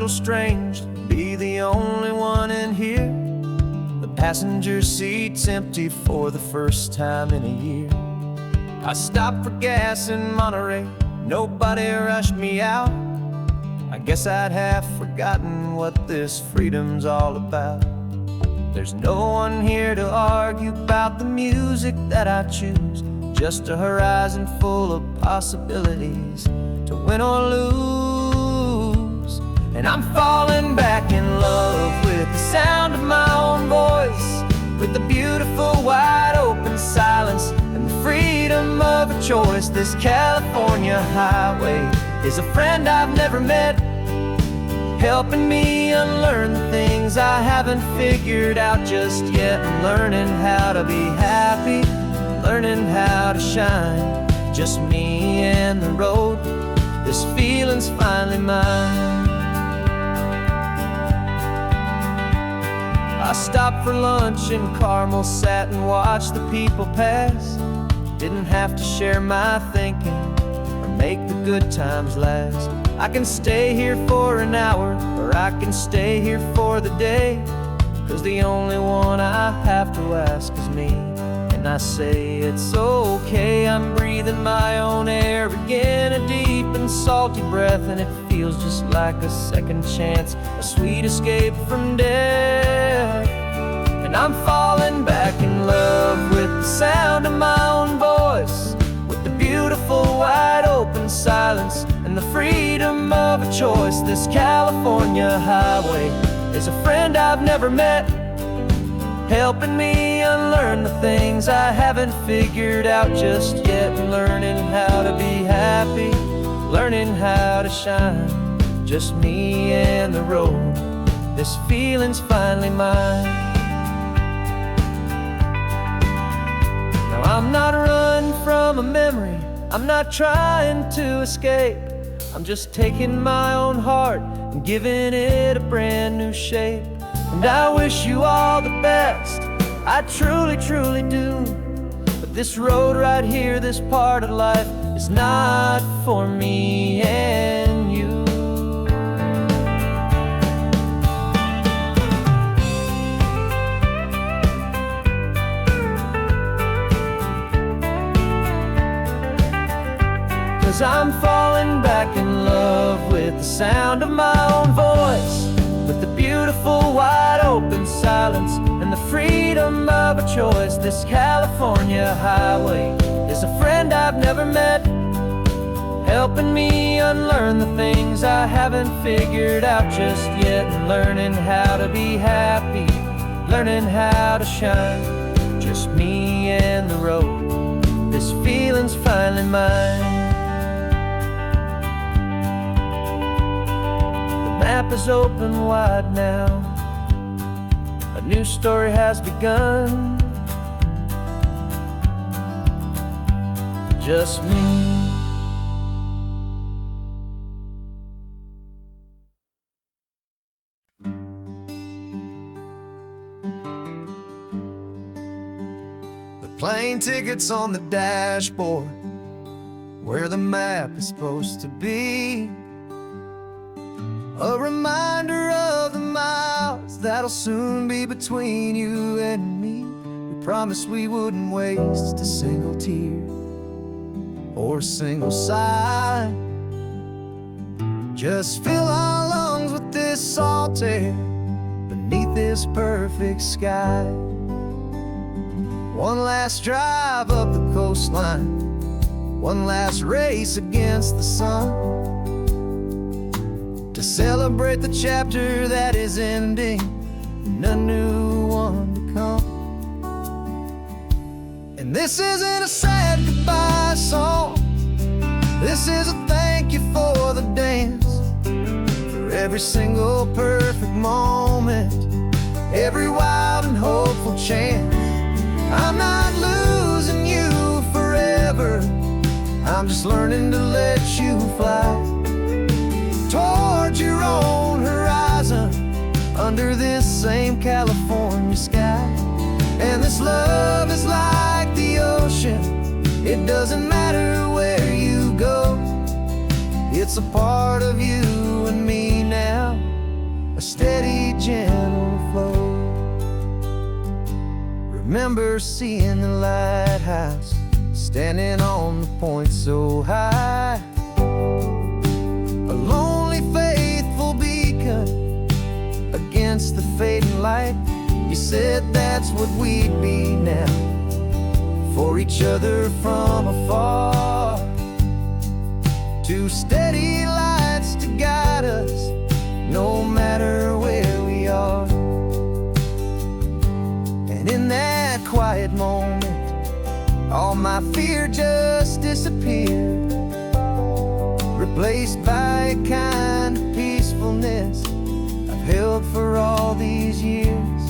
little strange to be the only one in here. The passenger seat's empty for the first time in a year. I stopped for gas in Monterey, nobody rushed me out. I guess I'd have forgotten what this freedom's all about. There's no one here to argue about the music that I choose, just a horizon full of possibilities to win or lose. And I'm falling back in love with the sound of my own voice, with the beautiful wide open silence and the freedom of a choice. This California highway is a friend I've never met, helping me unlearn the things I haven't figured out just yet. I'm learning how to be happy, learning how to shine, just me and the road. This feeling's finally mine. I stopped for lunch in Carmel, sat and watched the people pass. Didn't have to share my thinking or make the good times last. I can stay here for an hour, or I can stay here for the day, 'cause the only one I have to ask is me. And I say it's okay, I'm breathing my own air again, a deep and salty breath, and it feels just like a second chance, a sweet escape from death. And I'm falling back in love with the sound of my own voice, with the beautiful wide open silence and the freedom of a choice. This California highway is a friend I've never met, helping me unlearn the things I haven't figured out just yet. Learning how to be happy, learning how to shine, just me and the road. This feeling's finally mine. Now I'm not running from a memory, I'm not trying to escape. I'm just taking my own heart and giving it a brand new shape. And I wish you all the best, I truly, truly do. But this road right here, this part of life, is not for me and you. Cause I'm falling back in love with the sound of my own voice, with the beautiful wide open silence and the freedom of a choice. This California highway is a friend I've never met, helping me unlearn the things I haven't figured out just yet. And learning how to be happy, learning how to shine, just me and the road. This feeling's finally mine. The map is open wide now, a new story has begun, just me. The plane tickets on the dashboard, where the map is supposed to be, a reminder of the miles that'll soon be between you and me. We promised we wouldn't waste a single tear or a single sigh, just fill our lungs with this salt air beneath this perfect sky. One last drive up the coastline, one last race against the sun, to celebrate the chapter that is ending and a new one to come. And this isn't a sad goodbye song, this is a thank you for the dance, for every single perfect moment, every wild and hopeful chance. I'm not losing you forever, I'm just learning to let you fly towards your own horizon, under this same California sky. And this love is like the ocean, it doesn't matter where you go, it's a part of you and me now. gentle flow. Remember seeing the lighthouse, standing on the point so high, a lonely faithful beacon against the fading light. You said that's what we'd be now, for each other from afar. Two steady lights to guide us, no matter where we are. And in that quiet moment, all my fear just disappeared, replaced by a kind of peacefulness I've held for all these years.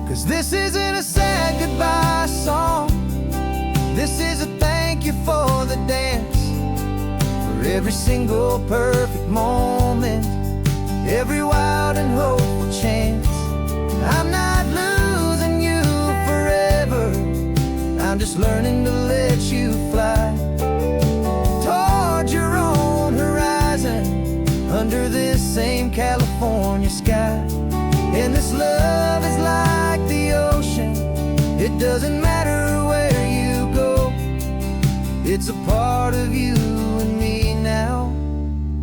'Cause this isn't a sad goodbye song, this is a thank you for the dance, for every single perfect moment, every wild and hopeful chance. I'm not losing you forever, I'm just learning to let you fly toward your own horizon, under this same California sky. And this love is like the ocean, it doesn't matter where you go, it's a part of you and me now,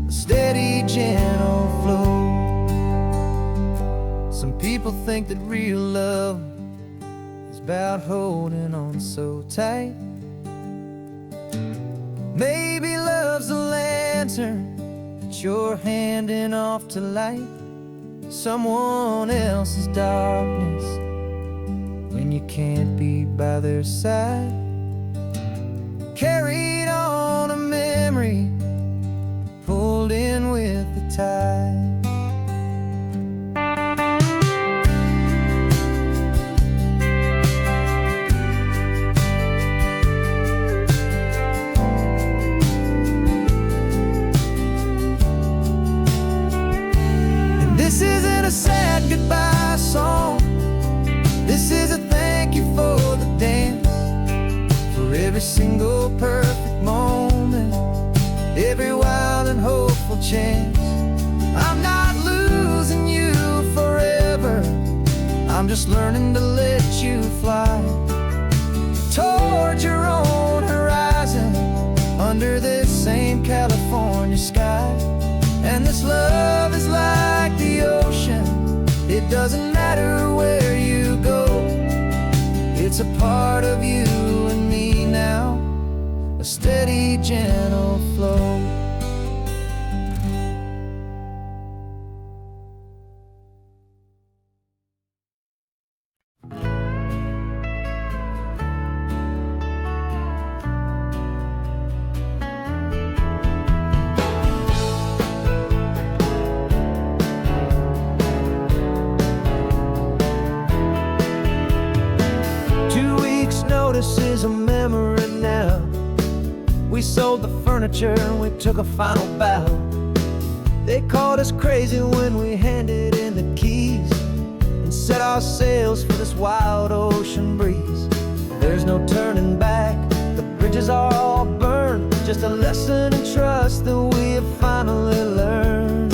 a steady, gentle flow. Some people think that real love is about holding on so tight. Maybe love's a lantern that you're handing off to light someone else's darkness when you can't be by their side. Carried on a memory, pulled in with the tide. This isn't a sad goodbye song, this is a thank you for the dance, for every single perfect moment, every wild and hopeful chance. I'm not losing you forever, I'm just learning to let you fly toward your own horizon, under this same California sky. And this love is like the ocean, it doesn't matter where you go, it's a part of you and me now, a steady, gentle flow. Notice is a memory now. We sold the furniture and we took a final bow. They called us crazy when we handed in the keys and set our sails for this wild ocean breeze. There's no turning back, the bridges are all burned, just a lesson in trust that we have finally learned.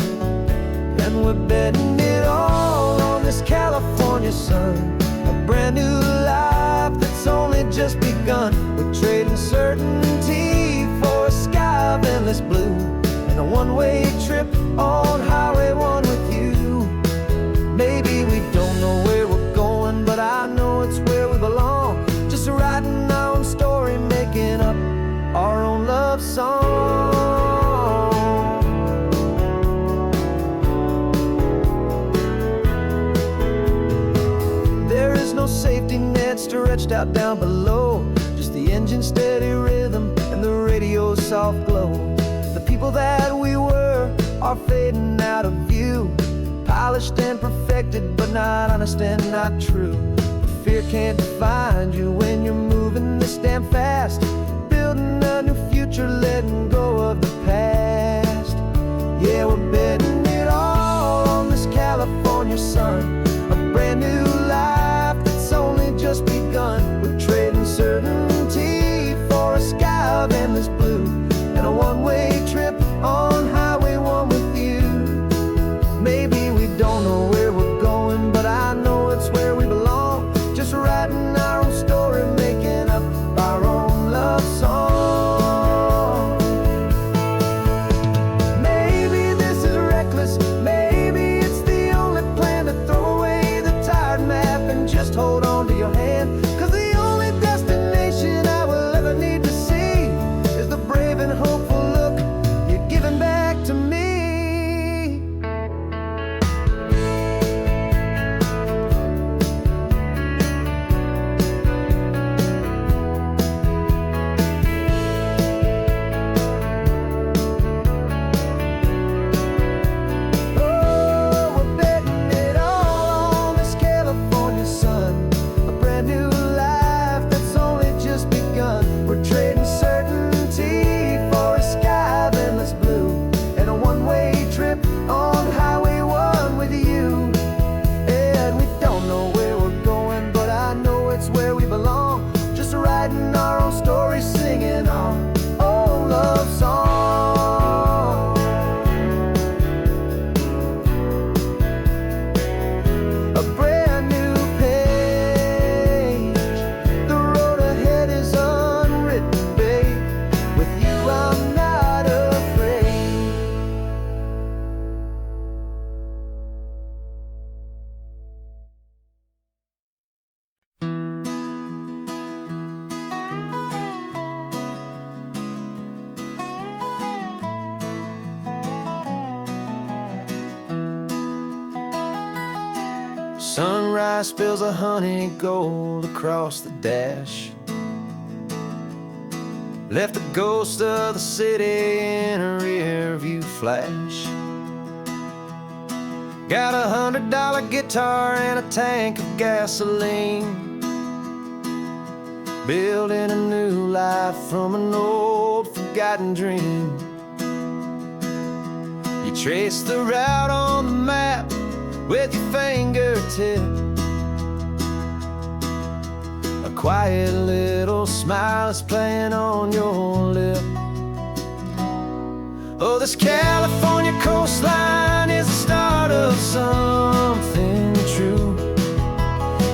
And we're betting it all on this California sun, a brand new life that's only just begun. We're trading certainty for a sky of endless blue, and a one-way trip on Highway 1 with you. Maybe we don't know where we're going, but I know it's where we belong, just writing our own story, making up our own love song. There is no safety net stretched out down below, just the engine's steady rhythm and the radio's soft glow. The people that we were are fading out of view, polished and perfected, but not honest and not true. Fear can't define you when you're moving this damn fast, building a new future, letting go of the past. Yeah, we're betting it all on this California sun, a brand new life that's only just begun. We're trading certainty for a sky of endless blue, and a one-way trip on Highway 1 with you. Maybe we hold on to your hand. 'Cause the only destination I will ever need to see is the brave and hopeful look you're giving back to me. Sunrise spills a honey gold across the dash. Left the ghost of the city in a rear view flash. Got a $100 guitar and a tank of gasoline. Building a new life from an old forgotten dream. You trace the route on the map with your fingertip. A quiet little smile is playing on your lip. Oh, this California coastline is the start of something true.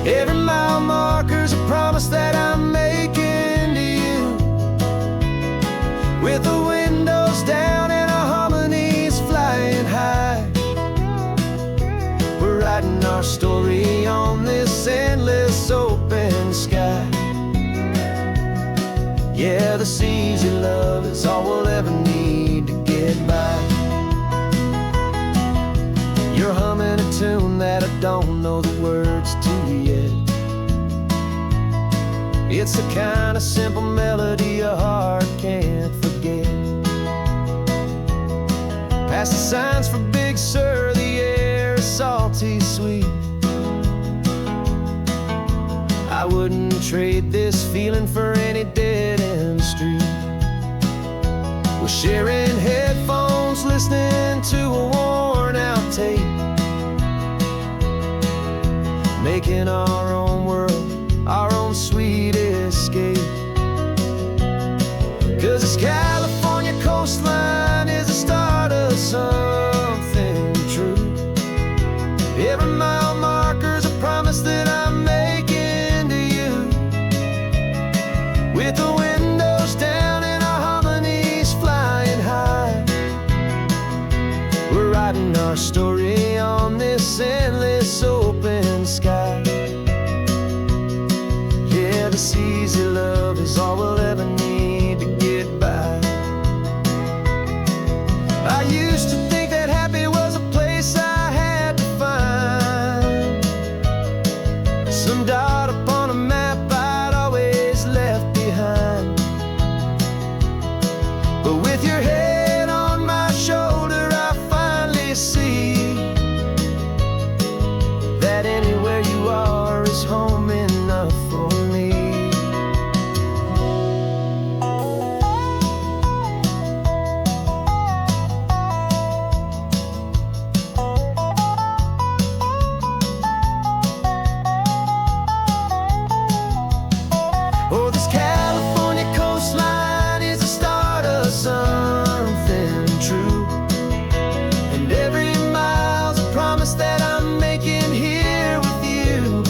Every mile marker's a promise that I'm making to you. With the windows down and our harmonies flying high, writing our story on this endless open sky. Yeah, this easy love is all we'll ever need to get by. You're humming a tune that I don't know the words to yet. It's the kind of simple melody your heart can't forget. Past the signs for Big Sur, the air is salty sweet. I wouldn't trade this feeling for any dead-end street. We're sharing headphones, listening to a worn-out tape, making our own world, our own sweet escape. 'Cause this California coastline is the start of something true. Every mile marker's a promise that I'm making to you. With the windows down and our harmonies flying high, we're writing our story on this endless open sky. Yeah, this easy love is all we'll ever need to get by. I used to think that happy was a place I had to find, some dot upon a map I'd always left behind. But with your head on my shoulder, I finally see that anywhere you are is home enough for me. Oh, this California coastline is the start of something true. And every mile's a promise that I'm making here with you.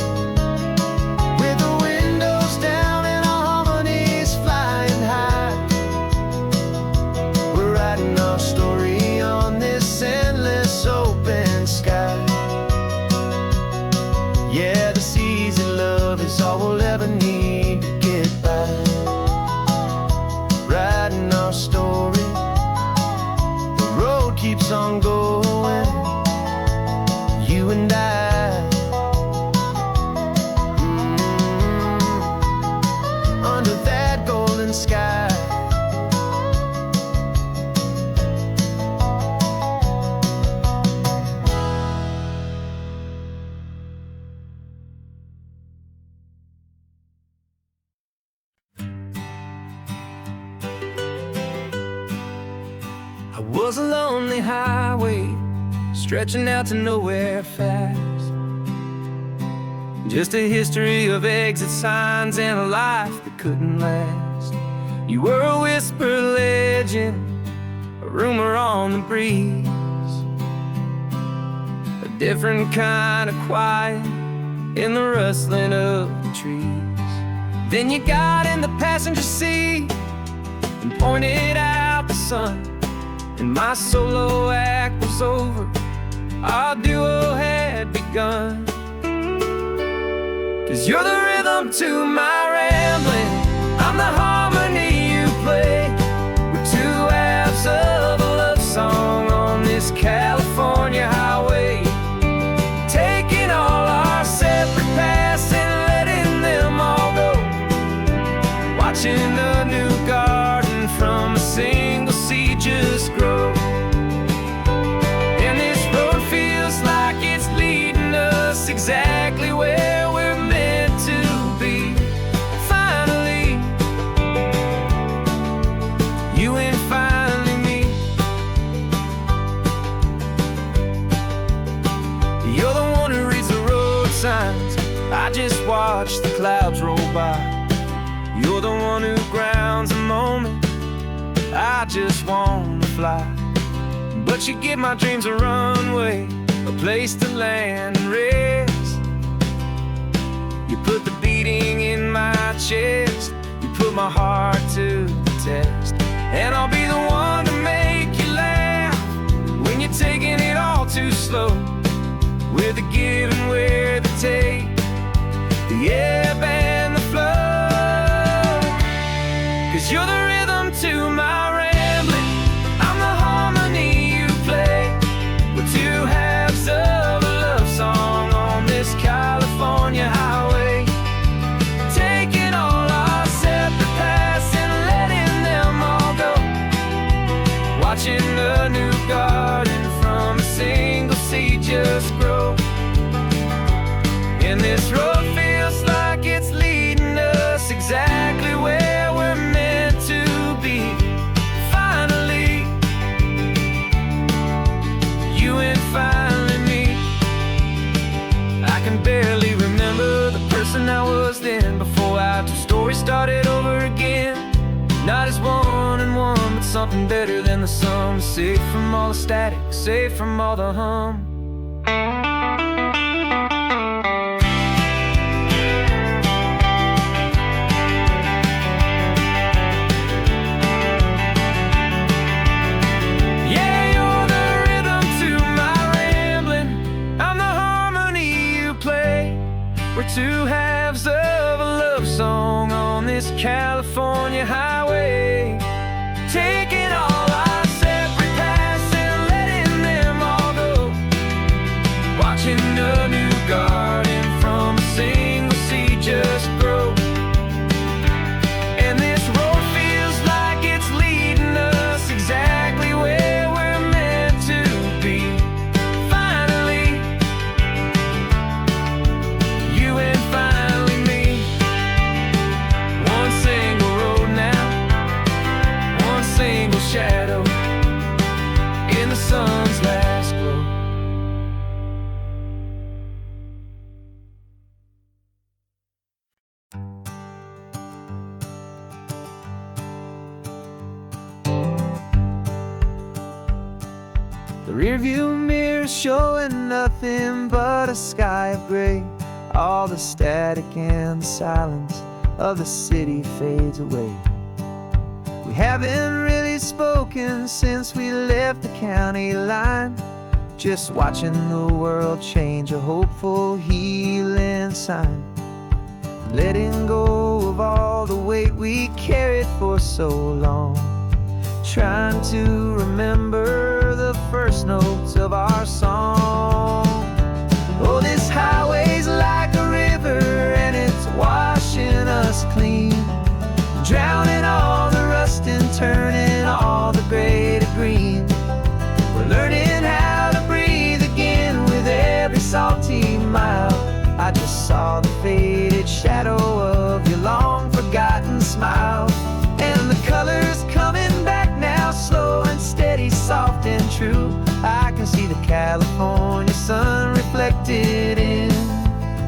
Yeah, this easy love is all we'll ever need to get by. Writing our story, the road keeps on going, you and I. Under that golden sky. I was a lonely highway stretching out to nowhere fast. Just a history of exit signs and a life that couldn't last. You were a whisper legend, a rumor on the breeze, a different kind of quiet in the rustling of the trees. Then you got in the passenger seat and pointed out the sun, and my solo act was over, our duo had begun. 'Cause you're the rhythm to my rambling, I'm the harmony you play. We're two halves of a love song on this California highway, taking all our separate paths and letting them all go, watching a new garden from a single seed just grow. And this road feels like it's leading us exactly where we're meant to be. Finally, you and finally me. You're the one who reads the road signs, I just watch the clouds roll by. You're the one who grounds a moment, I just wanna fly. But you give my dreams a runway, a place to land and rest. You put the beating in my chest, you put my heart to the test. And I'll be the one to make you laugh when you're taking it all too slow. We're the give and we're the take, the ebb and the flow. 'Cause you're the rhythm to my rambling, I'm the harmony you play. We're two halves of a love song on this California highway, taking all our separate paths and letting them all go, watching a new garden from a single seed just grow. And this road feels like it's leading us exactly where we're meant to be. Finally, you and finally me. I can barely remember the person I was then, before our two stories started over again. Not as one and one, but something better than the sum. Safe from all the static, safe from all the hum. We're two halves of a love song on this California highway, taking all our separate paths and letting them all go, watching a new garden from a single seed just grow. And this road feels like it's leading us exactly where we're meant to be. Finally, you and finally me. One single road now, one single shadow in the sun's last glow. The rearview mirror showing nothing but a sky of gray. All the static and the silence of the city fades away. We haven't really spoken since we left the county line. just watching the world change, a hopeful healing sign. Letting go of all the weight we carried for so long, trying to remember the first notes of our song. Oh, this highway's like a river and it's washing us clean, drowning all the rust and turning all the gray to green. We're learning how to breathe again with every salty mile. I just saw the faded shadow of your long forgotten smile, and the colors coming back now, slow and steady, soft and true. I can see the California sun reflected in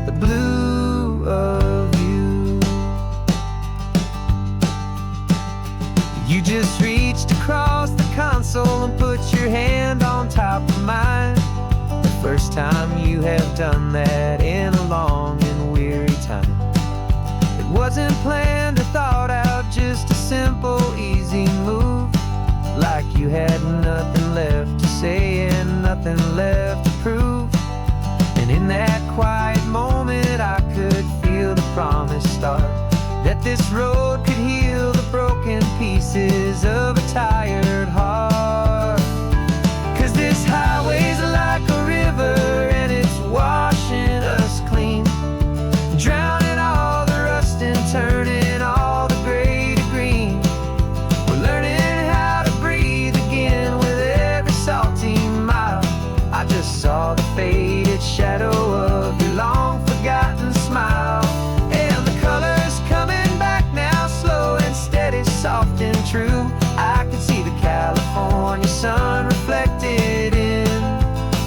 the blue of you. You just reached across the console and put your hand on top of mine. The first time you have done that in a long and weary time. It wasn't planned or thought out, just a simple, easy move. Like you had nothing left to say and nothing left to prove. And in that quiet moment I could feel the promise start, that this road could heal the broken pieces of a tired heart. 'Cause this highway's like a river and it's washing us clean, drowning all the rust and turning all the gray to green. We're learning how to breathe again with every salty mile. I just saw the faded shadow of your long forgotten smile, and the colors coming back now, slow and steady, soft and true. I can see the California sun reflected in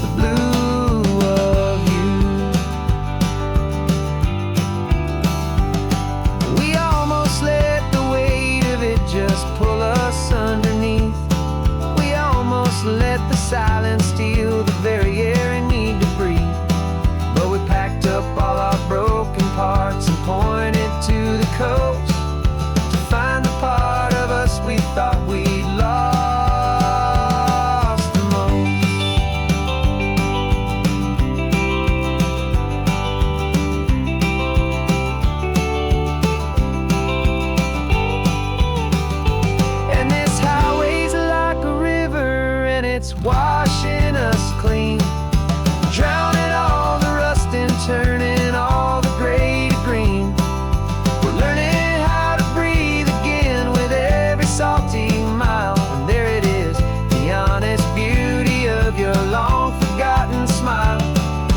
the blue of you. We almost let the weight of it just pull us underneath. We almost let the silence steal the very air we need to breathe. But we packed up all our broken parts and pointed to the coast to find the part of us we thought we'd lost the most. And this highway's like a river and it's washing us clean, drowning all the rust and turning all the gray to green. We're learning how to breathe again with every salty mile. And there it is, the honest beauty of your long forgotten smile.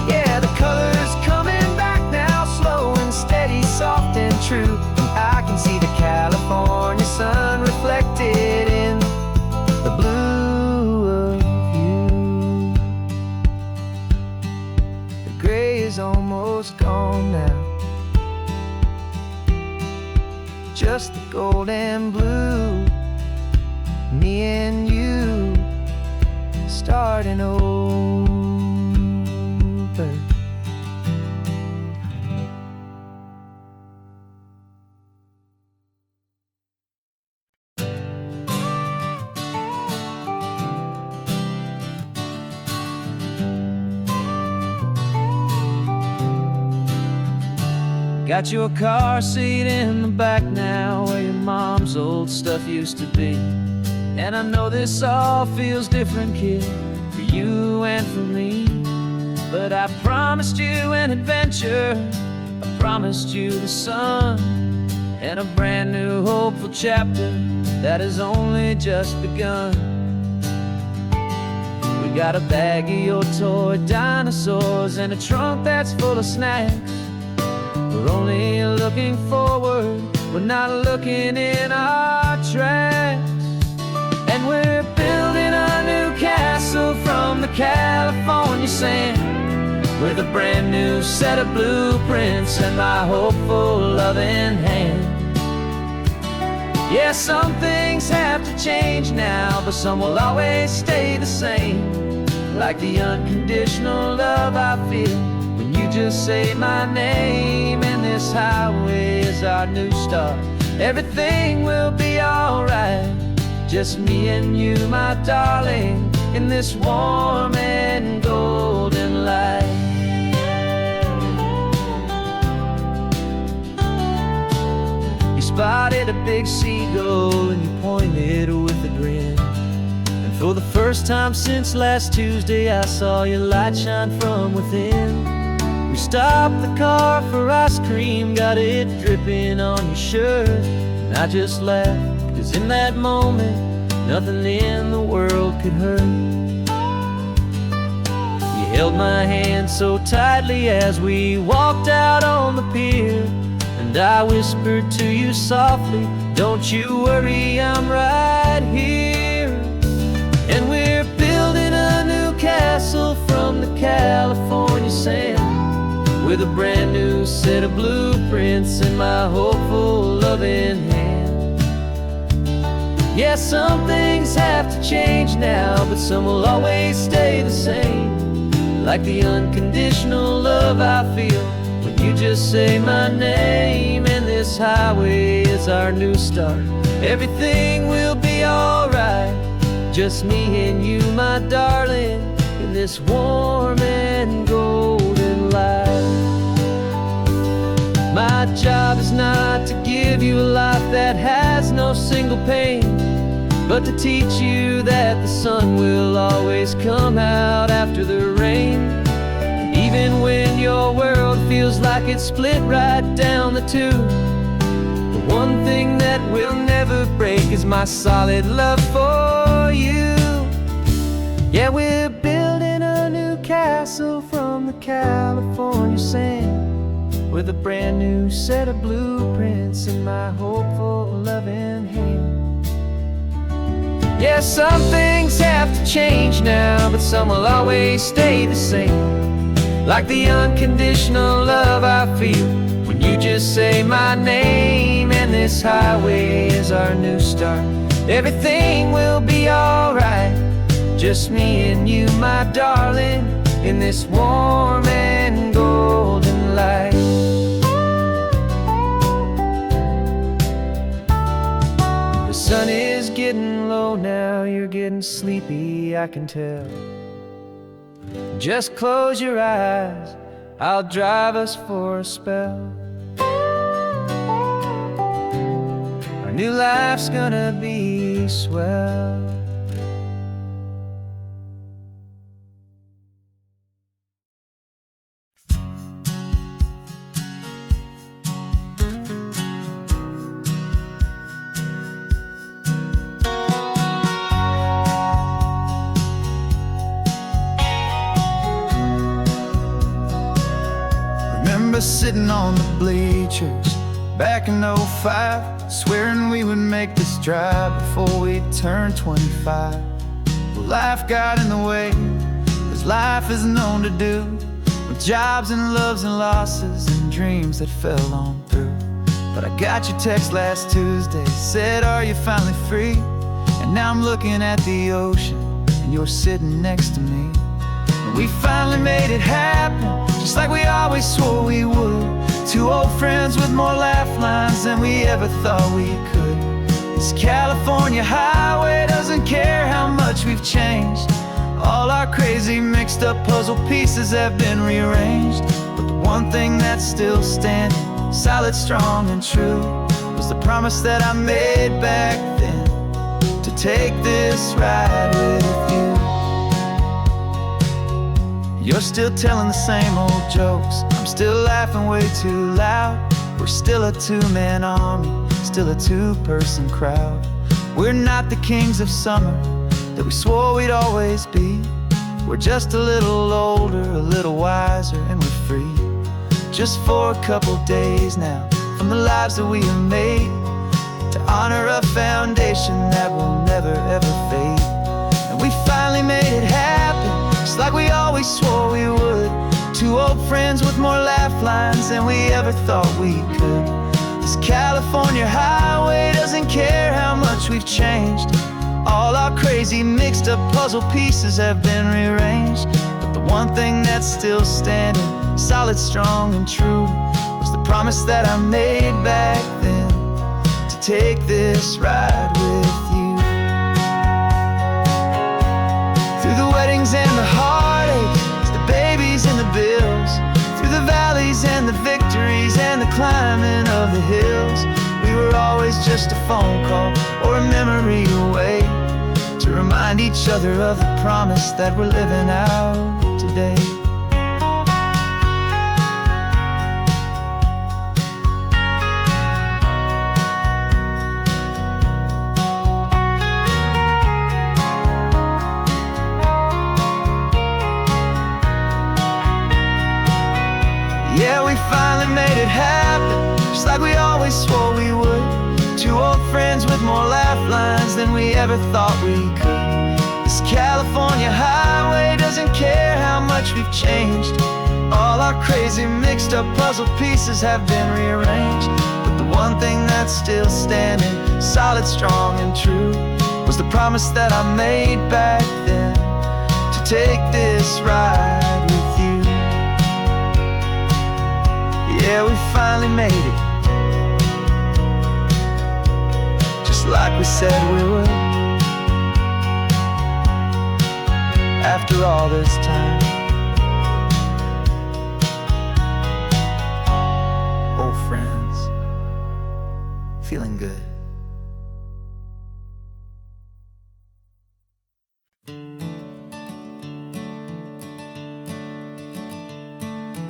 Yeah, the colors coming back now, slow and steady, soft and true. And I can see the California sun reflected in the blue of you. The gray is almost gone now, just the gold and blue. Me and you starting over. Got your car seat in the back now, where your mom's old stuff used to be. And I know this all feels different, kid, for you and for me. But I promised you an adventure, I promised you the sun, and a brand new hopeful chapter that has only just begun. We got a bag of your toy dinosaurs and a trunk that's full of snacks. We're only looking forward, we're not looking in our tracks. And we're building a new castle from the California sand, with a brand new set of blueprints and my hopeful loving hand. Yeah, some things have to change now, but some will always stay the same. Like the unconditional love I feel when you just say my name. And this highway is our new start, everything will be alright. Just me and you, my darling, in this warm and golden light. You spotted a big seagull and you pointed with a grin. And for the first time since last Tuesday, I saw your light shine from within. We stopped the car for ice cream, got it dripping on your shirt. And I just laughed, 'cause in that moment, nothing in the world could hurt. You held my hand so tightly as we walked out on the pier. And I whispered to you softly, don't you worry, I'm right here. And we're building a new castle from the California sand, with a brand new set of blueprints in my hopeful, loving hand. Yeah, some things have to change now, but some will always stay the same. Like the unconditional love I feel when you just say my name. And this highway is our new start. Everything will be alright, just me and you, my darling, in this warm and golden light. My job is not to give you a life that has no single pain, but to teach you that the sun will always come out after the rain. Even when your world feels like it's split right down the two, the one thing that will never break is my solid love for you. Yeah, we're building a new castle from the California sand, with a brand new set of blueprints in my hopeful, loving hand. Yeah, some things have to change now, but some will always stay the same. Like the unconditional love I feel when you just say my name. And this highway is our new start. Everything will be alright, just me and you, my darling, in this warm and golden light. The sun is getting low now, you're getting sleepy, I can tell. Just close your eyes, I'll drive us for a spell. Our new life's gonna be swell. Sitting on the bleachers back in '05, swearing we would make this drive before we turned 25. Well, life got in the way, as life is known to do, with jobs and loves and losses and dreams that fell on through. But I got your text last Tuesday, said, are you finally free? And now I'm looking at the ocean and you're sitting next to me. And we finally made it happen, just like we always swore we would. Two old friends with more laugh lines than we ever thought we could. This California highway doesn't care how much we've changed. All our crazy mixed up puzzle pieces have been rearranged. But the one thing that's still standing, solid, strong and true, was the promise that I made back then, to take this ride with you. You're still telling the same old jokes, I'm still laughing way too loud. We're still a two-man army, still a two-person crowd. We're not the kings of summer that we swore we'd always be. We're just a little older, a little wiser, and we're free. Just for a couple days now, from the lives that we have made, to honor a foundation that will never ever fade. And we finally made it happen, just like we always swore we would. Two old friends with more laugh lines than we ever thought we could. This California highway doesn't care how much we've changed. All our crazy mixed up puzzle pieces have been rearranged. But the one thing that's still standing, solid, strong and true, was the promise that I made back then, to take this ride with you. weddings and the heartaches, the babies and the bills, through the valleys and the victories and the climbing of the hills. We were always just a phone call or a memory away, to remind each other of the promise that we're living out today. Yeah, we finally made it happen, just like we always swore we would. Two old friends with more laugh lines than we ever thought we could. This California highway doesn't care how much we've changed. All our crazy mixed up puzzle pieces have been rearranged, but the one thing that's still standing, solid, strong and true, was the promise that I made back then, to take this ride with you. Yeah, we finally made it, just like we said we would. After all this time, old friends, feeling good.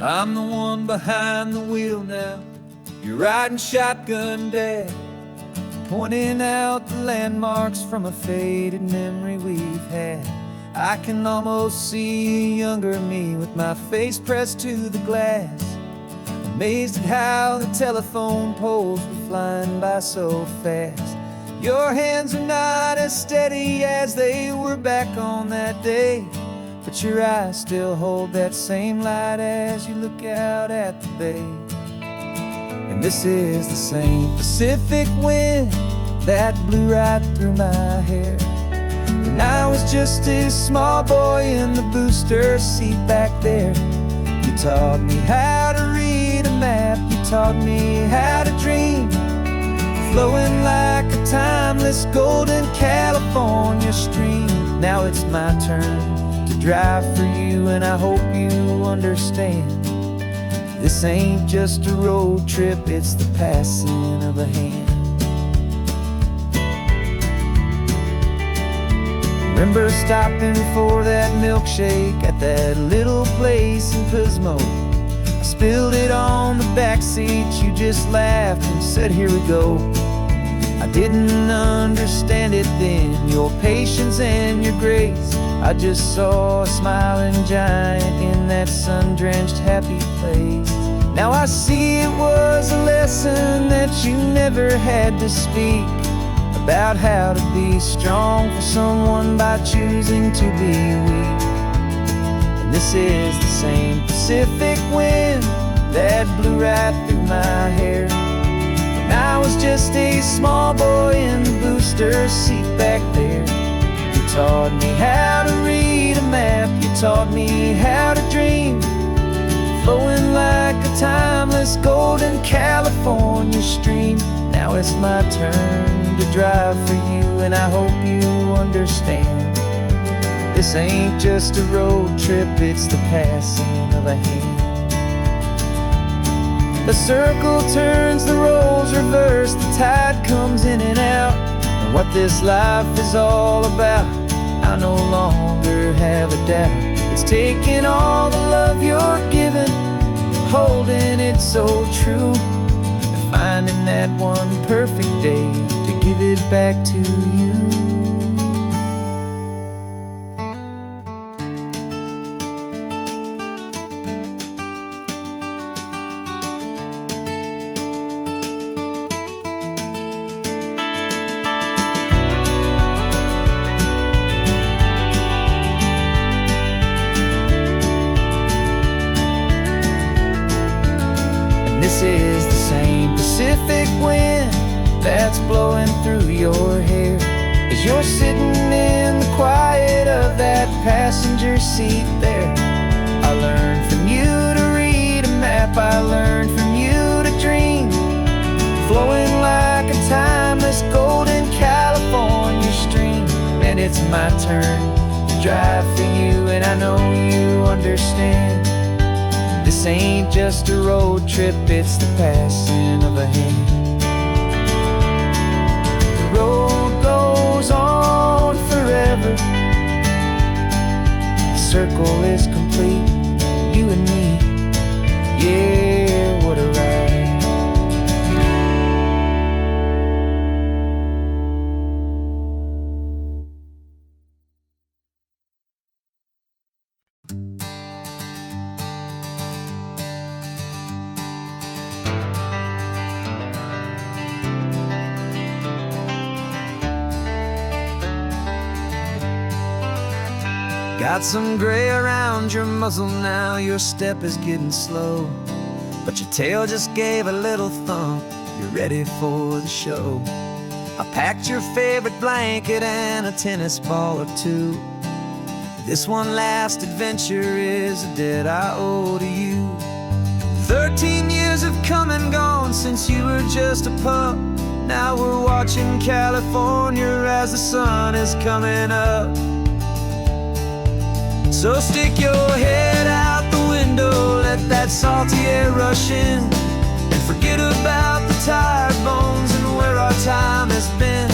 I'm the one behind the wheel now. You're riding shotgun, Dad, pointing out the landmarks from a faded memory we've had. I can almost see a younger me with my face pressed to the glass, amazed at how the telephone poles were flying by so fast. Your hands are not as steady as they were back on that day, but your eyes still hold that same light as you look out at the bay. And this is the same Pacific wind that blew right through my hair. And I was just a small boy in the booster seat back there. You taught me how to read a map, you taught me how to dream, flowing like a timeless golden California stream. Now it's my turn to drive for you, and I hope you understand, this ain't just a road trip, it's the passing of a hand. Remember stopping for that milkshake at that little place in Pismo? I spilled it on the back seat, you just laughed and said, here we go. I didn't understand it then, your patience and your grace. I just saw a smiling giant in that sun-drenched happy place. Now I see it was a lesson that you never had to speak, about how to be strong for someone by choosing to be weak. And this is the same Pacific wind that blew right through my hair. When I was just a small boy in the booster seat back there. You taught me how to read a map, you taught me how to dream, flowing like a timeless golden California stream. Now it's my turn to drive for you, and I hope you understand, this ain't just a road trip, it's the passing of a hand. The circle turns, the roles reverse, the tide comes in and out, and what this life is all about, I no longer have a doubt. It's taking all the love you're giving, holding it so true, and finding that one perfect day to give it back to you. This is the same Pacific wind that's blowing through your hair, as you're sitting in the quiet of that passenger seat there. I learned from you to read a map, I learned from you to dream, flowing like a timeless golden California stream. And it's my turn to drive for you, and I know you understand. This ain't just a road trip, it's the passing of a hand. The road goes on forever. The circle is complete, you and me. Yeah, what a ride. Got some gray around your muzzle now, your step is getting slow, but your tail just gave a little thump, you're ready for the show. I packed your favorite blanket and a tennis ball or two. This one last adventure is a debt I owe to you. 13 years have come and gone since you were just a pup. Now we're watching California as the sun is coming up. So stick your head out the window, let that salty air rush in, and forget about the tired bones and where our time has been.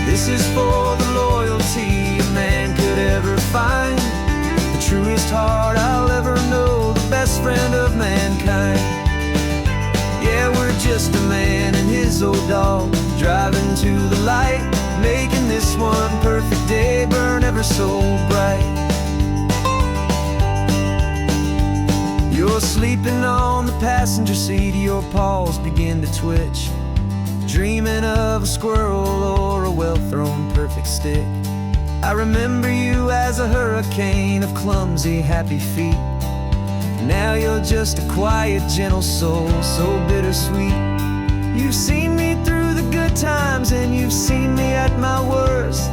This is for the loyalty a man could ever find, the truest heart I'll ever know, the best friend of mankind. Yeah, we're just a man and his old dog, driving to the light, making this one perfect day burn ever so bright. You're sleeping on the passenger seat, your paws begin to twitch, dreaming of a squirrel or a well-thrown perfect stick. I remember you as a hurricane of clumsy, happy feet. Now you're just a quiet, gentle soul, so bittersweet. You've seen me through the good times and you've seen me at my worst.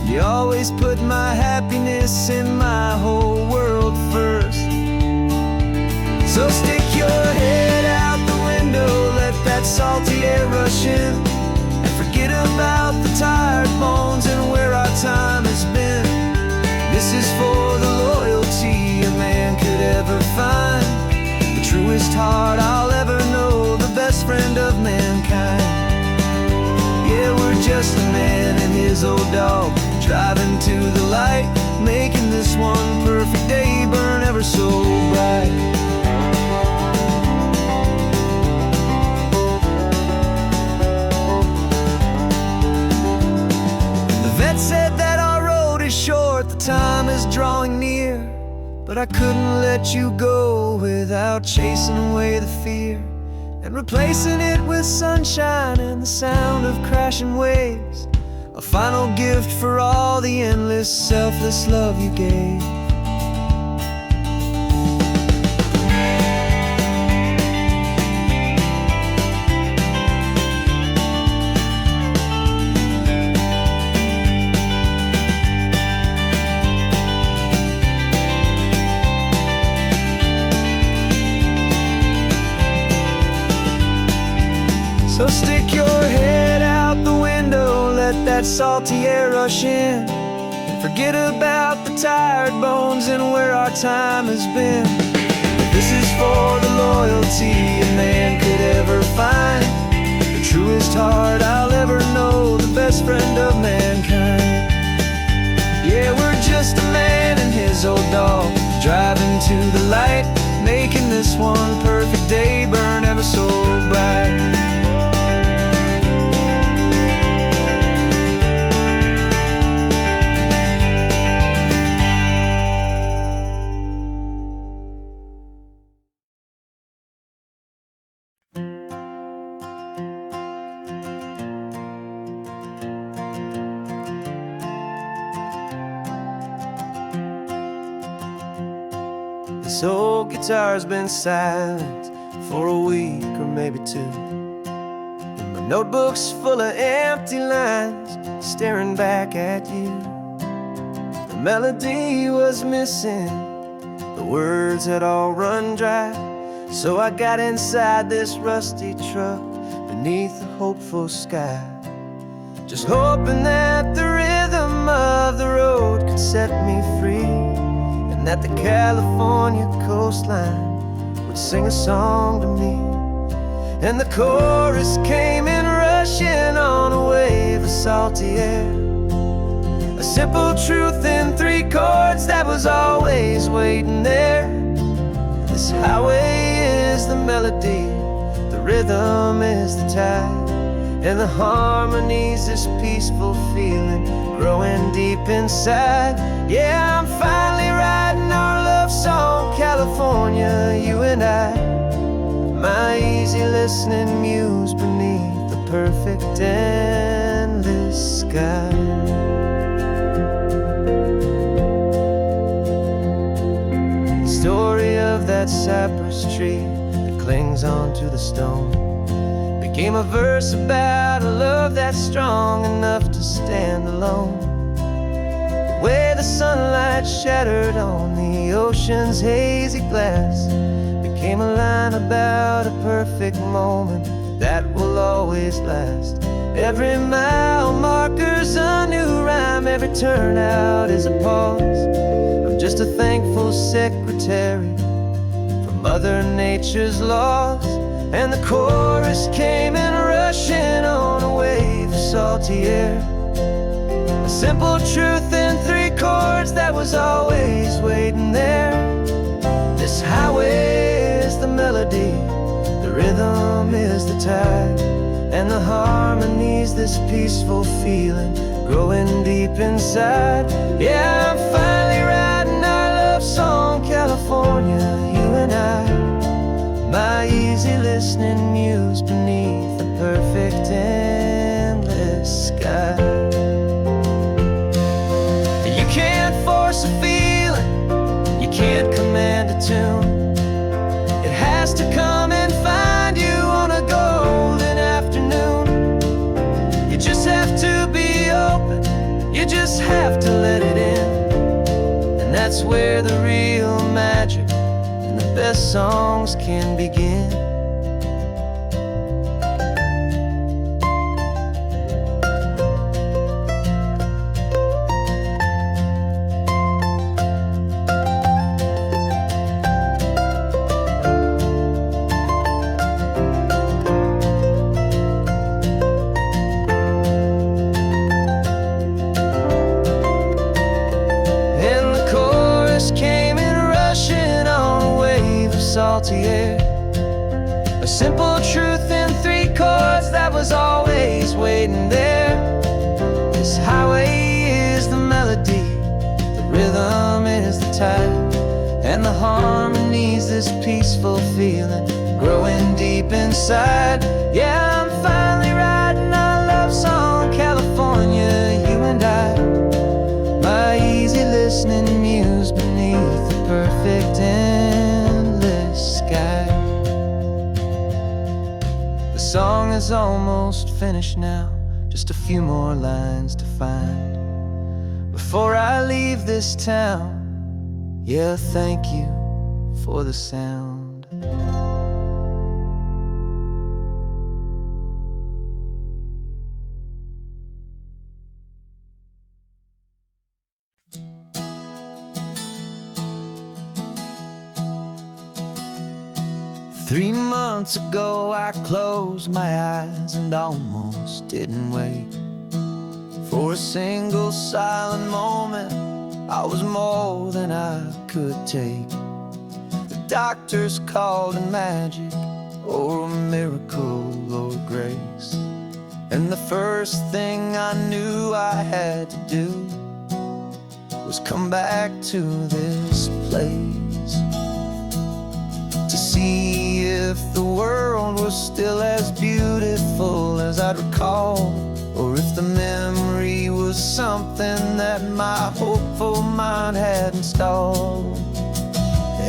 You always put my happiness in my whole world first. So stick your head out the window, let that salty air rush in, and forget about the tired bones and where our time has been. This is for the loyalty a man could ever find, the truest heart I'll ever know, the best friend of mankind. Yeah, we're just a man and his old dog, driving to the light, making this one perfect day burn ever so bright. Said that our road is short, the time is drawing near, but I couldn't let you go without chasing away the fear, and replacing it with sunshine and the sound of crashing waves, a final gift for all the endless, selfless love you gave. So stick your head out the window, let that salty air rush in, and forget about the tired bones and where our time has been. This is for the loyalty a man could ever find, the truest heart I'll ever know, the best friend of mankind. Yeah, we're just a man and his old dog, driving to the light, making this one perfect day burn ever so bright. This old guitar's been silent for a week or maybe two, and my notebook's full of empty lines staring back at you. The melody was missing, the words had all run dry, so I got inside this rusty truck beneath a hopeful sky, just hoping that the rhythm rhythm of the road could set me free, and that the California coastline would sing a song to me. And the chorus came in rushing on a wave of salty air, a simple truth in 3 chords that was always waiting there. This highway is the melody, the rhythm is the tide, and the harmony's this peaceful feeling growing deep inside. Yeah, I'm finally writing our love song, California, you and I, my easy listening muse beneath the perfect endless sky. The story of that cypress tree that clings onto the stone became a verse about a love that's strong enough to stand alone. The way the sunlight shattered on the ocean's hazy glass became a line about a perfect moment that will always last. Every mile marker's a new rhyme, every turnout is a pause. I'm just a thankful secretary for Mother Nature's laws. And the chorus came in rushing on a wave of salty air, a simple truth in 3 chords that was always waiting there. This highway is the melody, the rhythm is the tide, and the harmony's this peaceful feeling growing deep inside. Yeah, I'm finally writing our love song, California, you and I, my easy listening muse beneath the perfect endless sky. You can't force a feeling, you can't command a tune. It has to come and find you on a golden afternoon. You just have to be open, you just have to let it in. And that's where the real magic, the best songs can begin. And the chorus came in rushing on a wave of salty air, a simple truth in 3 chords that was always waiting there. This highway is the melody, the rhythm is the tide, and the harmony's this peaceful feeling growing deep inside. Yeah, I'm finally writing our love song, California, you and I, my easy listening muse beneath the perfect endless sky. The song is almost finished now, just a few more lines to find before I leave this town. Yeah, thank you for the sound. 3 months ago I closed my eyes and almost didn't wake. For a single silent moment I was more than I could take. The doctors called it magic, or a miracle, or grace. And the first thing I knew I had to do was come back to this place, to see if the world was still as beautiful as I'd recall, or if the memory was something that my hopeful mind had installed.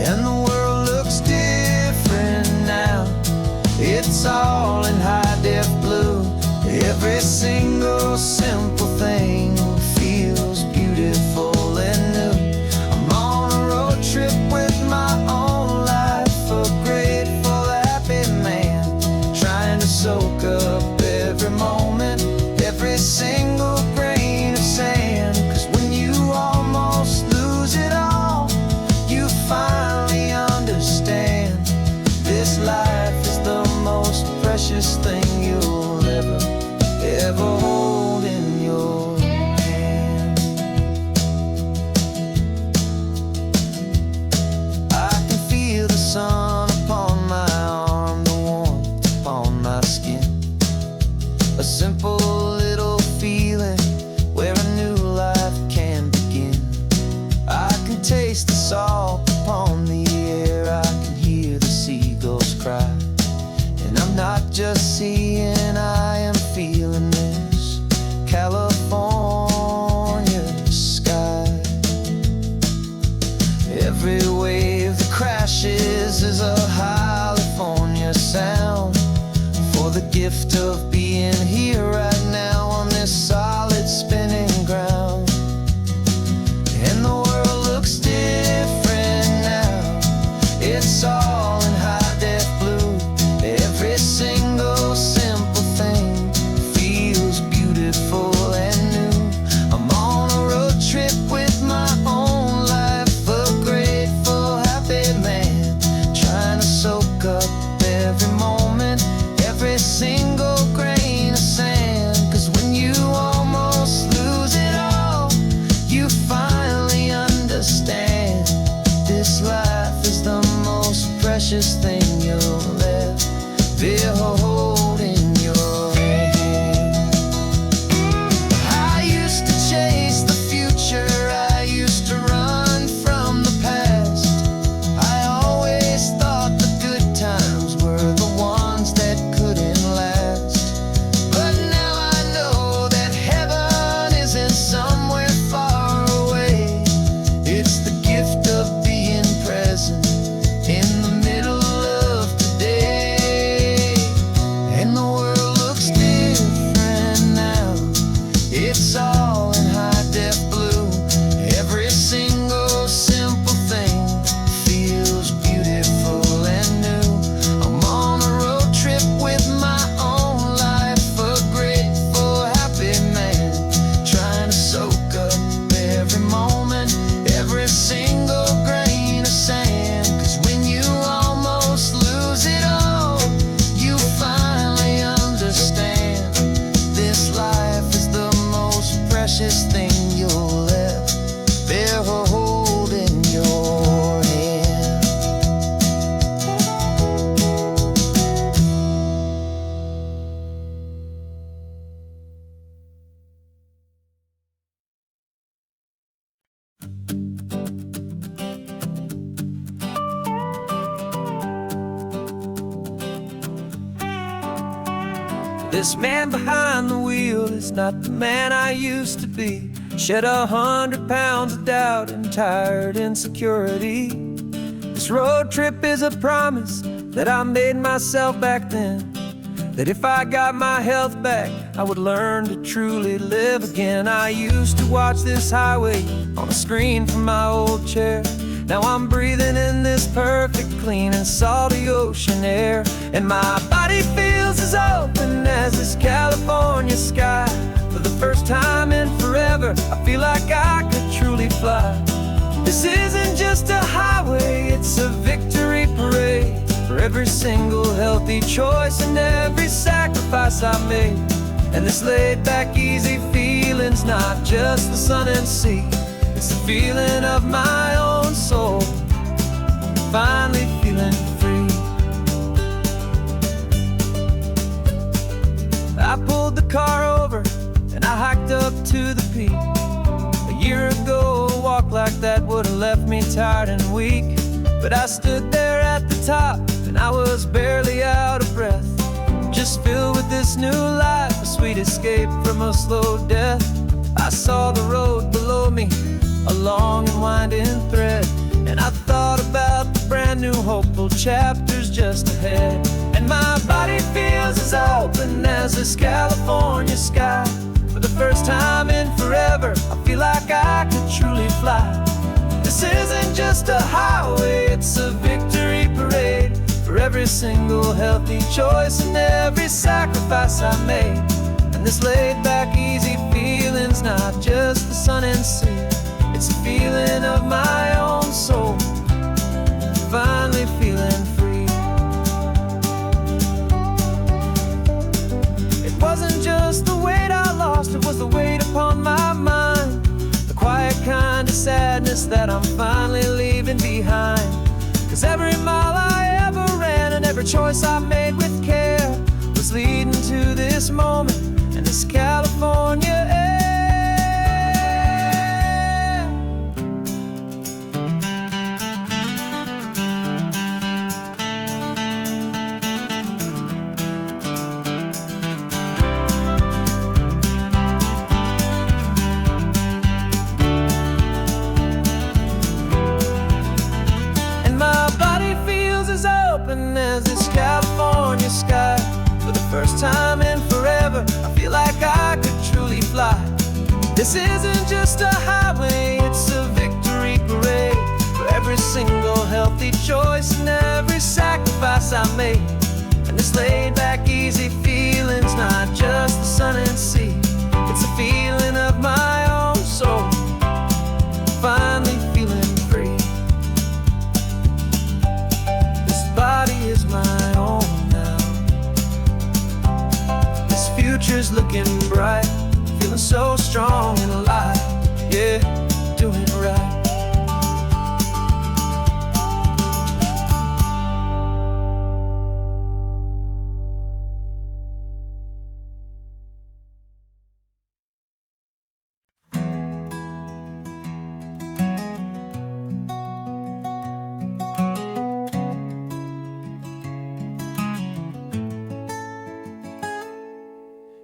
And the world looks different now, it's all in high-def blue. Every single simple thing feels beautiful and new. I'm on a road trip with my own life, a grateful, happy man, trying to soak up every moment, every single grain of sand. precious thing you'll ever hold in your hand. I can feel the sun upon my arm, the warmth upon my skin. A simple little feeling where a new life can begin. I can taste the salt upon the air, I can hear the seagulls cry. And I'm not just seeing, I am feeling this California sky. Every wave that crashes is a California sound, for the gift of being here right now on this solid spinning ground. And the world looks different now, it's all in high-def blue. Every single simple thing feels beautiful and new. I'm on a road trip with my own life, a grateful, happy man, trying to soak up every moment, every single grain of sand. 'Cause when you almost lose it all, you finally understand this life is the most precious thing you'll ever hold in your hand. I used to chase the future, I used to run from the past. I always thought the good times were the ones that couldn't last. But now I know that heaven isn't somewhere far away. It's the gift of being present in the middle of today. And the world looks different now, it's all in high-def blue. Every single simple thing feels beautiful and new. I'm on a road trip with my own life, a grateful, happy man, trying to soak up every moment, every single grain of sand. 'Cause when you almost lose it all, you finally understand this life is the most precious thing you'll ever hold in your hand. This man behind the wheel is not the man I used to be. Shed 100 pounds of doubt and tired insecurity. This road trip is a promise that I made myself back then, that if I got my health back, I would learn to truly live again. I used to watch this highway on a screen from my old chair. Now I'm breathing in this perfect, clean and salty ocean air. And my body feels as open as this California sky. For the first time in forever, I feel like I could truly fly. This isn't just a highway, it's a victory parade. For every single healthy choice and every sacrifice I made. And this laid back, easy feeling's not just the sun and sea, it's the feeling of my own soul, finally feeling free. I pulled the car over and I hiked up to the peak. A year ago, a walk like that would've left me tired and weak. But I stood there at the top and I was barely out of breath, just filled with this new life, a sweet escape from a slow death. I saw the road below me, a long and winding thread, and I thought about the brand new hopeful chapters just ahead. And my body feels as open as this California sky. For the first time in forever, I feel like I could truly fly. This isn't just a highway, it's a victory parade. For every single healthy choice and every sacrifice I made. And this laid back, easy feeling's not just the sun and sea, it's a feeling of my own soul, finally feeling free. sadness that I'm finally leaving behind. 'Cause every mile I ever ran and every choice I made with care was leading to this moment and this California air. As this California sky, for the first time in forever, I feel like I could truly fly. This isn't just a highway, it's a victory parade for every single healthy choice and every sacrifice I made. And this laid back, easy feeling's not just the sun and sea, it's a feeling of my own soul, finally feeling free. Body is my own now. This future's looking bright, feeling so strong and alive. Yeah, doing it right.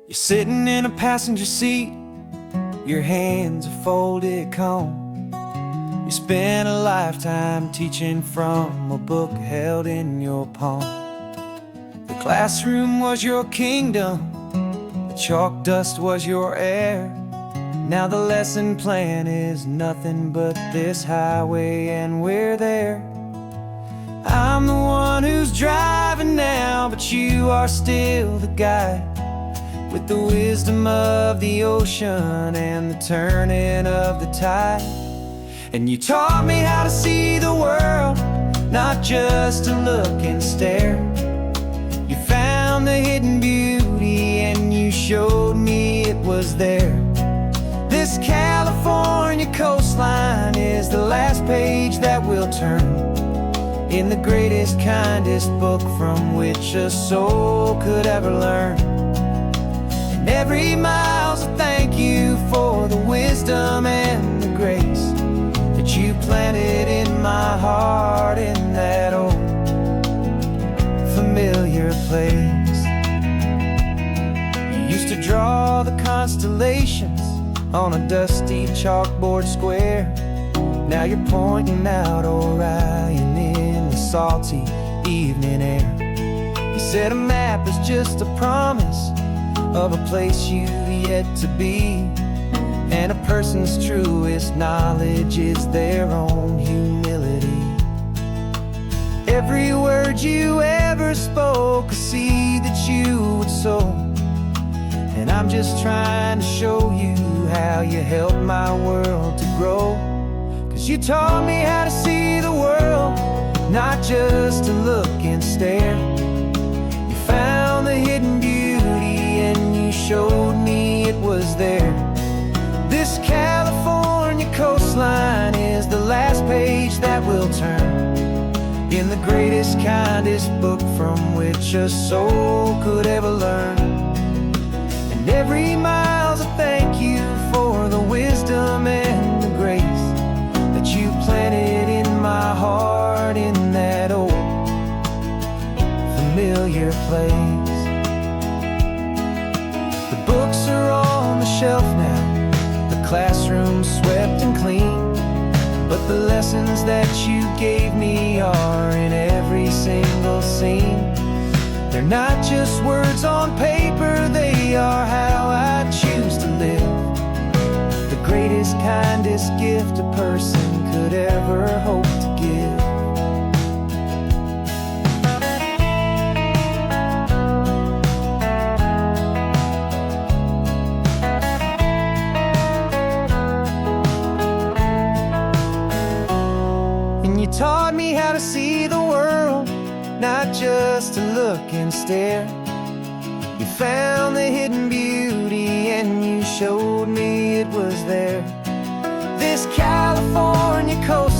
You're sitting in a passenger seat, your hands are folded calm. You spent a lifetime teaching from a book held in your palm. The classroom was your kingdom, the chalk dust was your air. Now the lesson plan is nothing but this highway and we're there. I'm the one who's driving now, but you are still the guide, with the wisdom of the ocean and the turning of the tide. And you taught me how to see the world, not just to look and stare. You found the hidden beauty and you showed me it was there. This California coastline is the last page that we'll turn in the greatest, kindest book from which a soul could ever learn. Every mile's a thank you for the wisdom and the grace that you planted in my heart in that old familiar place. You used to draw the constellations on a dusty chalkboard square. Now you're pointing out Orion in the salty evening air. You said a map is just a promise of a place you've yet to be, and a person's truest knowledge is their own humility. Every word you ever spoke, a seed that you would sow, and I'm just trying to show you how you helped my world to grow. 'Cause you taught me how to see the world, not just to look and stare. You found the hidden beauty and you showed me it was there. This California coastline is the last page that we'll turn in the greatest, kindest book from which a soul could ever learn. And every mile's a thank you for the wisdom and the grace that you planted in my heart in that old familiar place. The books are on the shelf now, the classroom swept and clean, but the lessons that you gave me are in every single scene. They're not just words on paper, they are how I choose to live. The greatest, kindest gift a person could ever hope to give. You taught me how to see the world, not just to look and stare. You found the hidden beauty and you showed me it was there. This California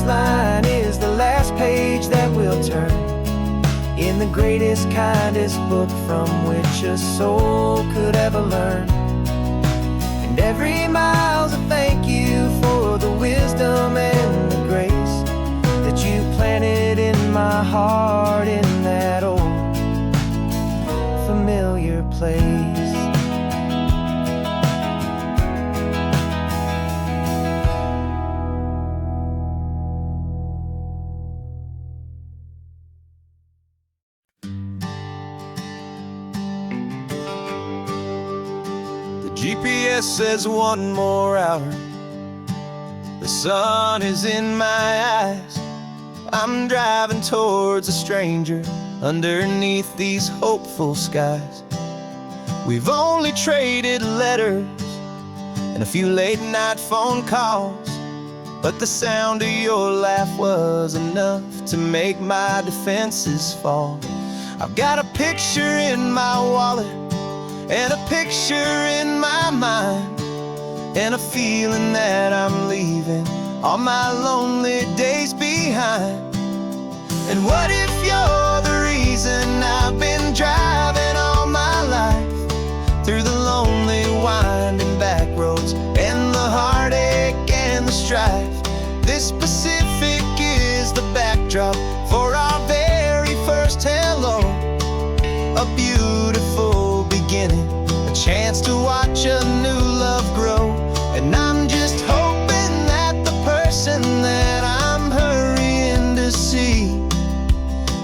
line is the last page that we'll turn in the greatest, kindest book from which a soul could ever learn. And every mile's a thank you for the wisdom and the grace that you planted in my heart in that old familiar place. GPS says 1 more hour. The sun is in my eyes. I'm driving towards a stranger underneath these hopeful skies. We've only traded letters and a few late night phone calls, but the sound of your laugh was enough to make my defenses fall. I've got a picture in my wallet and a picture in my mind, and a feeling that I'm leaving all my lonely days behind. And what if you're the reason I've been driving all my life, through the lonely winding back roads and the heartache and the strife? This Pacific is the backdrop for our very first hello, a beautiful beginning, a chance to watch a new love grow. And I'm just hoping that the person that I'm hurrying to see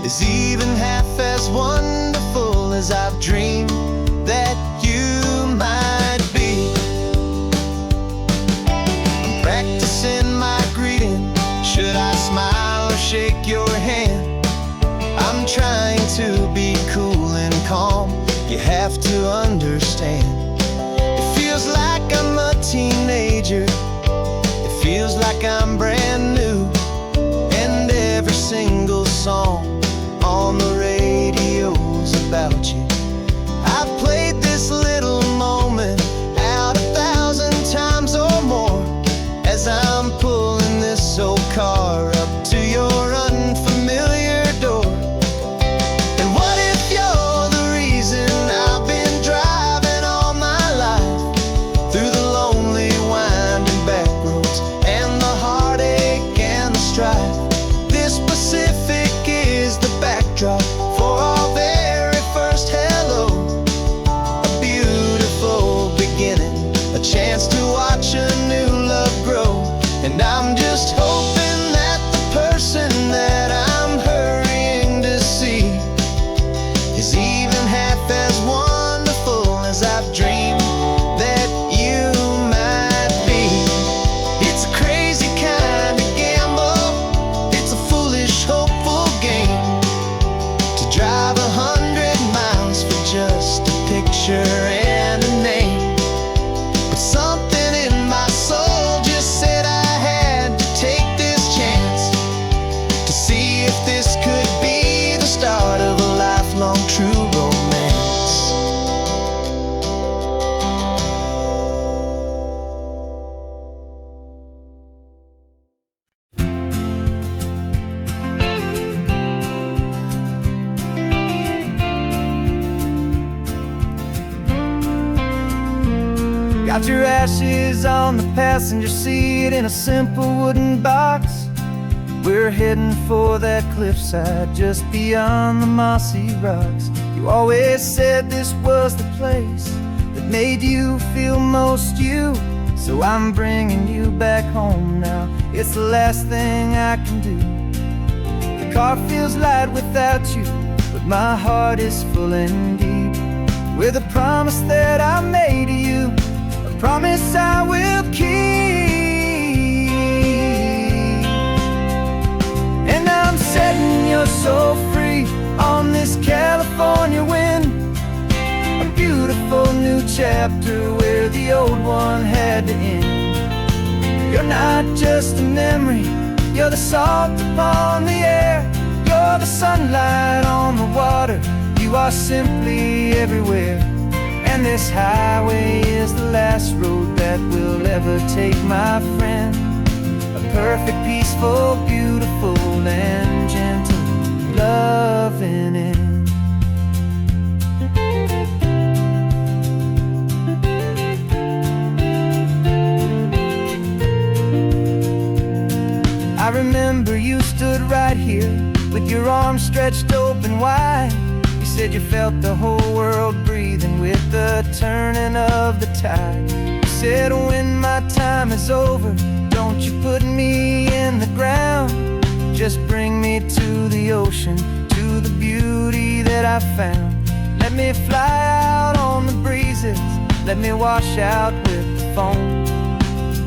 is even half as wonderful as I've dreamed that you might be. I'm practicing my greeting. Should I smile or shake your hand? I'm trying to be cool and calm. You have to understand. It feels like I'm a teenager. It feels like I'm brand new. And every single song on the radio's about you. I've played this little moment out 1,000 times or more as I'm pulling this old car up to your unfamiliar door. And what if you're the reason I've been driving all my life, through the lonely winding back roads and the heartache and the strife? This Pacific is the backdrop for our very first hello, a beautiful beginning, a chance to watch a new love grow. And I'm just hoping that the person that I'm hurrying to see is even half as wonderful as I've dreamed that you might be. It's a crazy kind of gamble, it's a foolish, hopeful game, to drive 100 miles for just a picture and a name. But something in my soul just said I had to take this chance, to see if this could be the start of a lifelong true romance. Got your ashes on the passenger seat in a simple wooden box. We're heading for that cliffside just beyond the mossy rocks. You always said this was the place that made you feel most you, so I'm bringing you back home now. It's the last thing I can do. The car feels light without you, but my heart is full and deep with a promise that I made to you, a promise I will keep. And I'm setting your soul free on this California wind, a beautiful new chapter where the old one had to end. You're not just a memory, you're the salt upon the air, you're the sunlight on the water, you are simply everywhere. And this highway is the last road that we'll ever take, my friend, a perfect, peaceful, beautiful, and gentle, loving end. I remember you stood right here with your arms stretched open wide. You said you felt the whole world breathing with the turning of the tide. You said, when my time is over, don't you put me in the ground. Just bring me to the ocean, to the beauty that I found. Let me fly out on the breezes, let me wash out with the foam.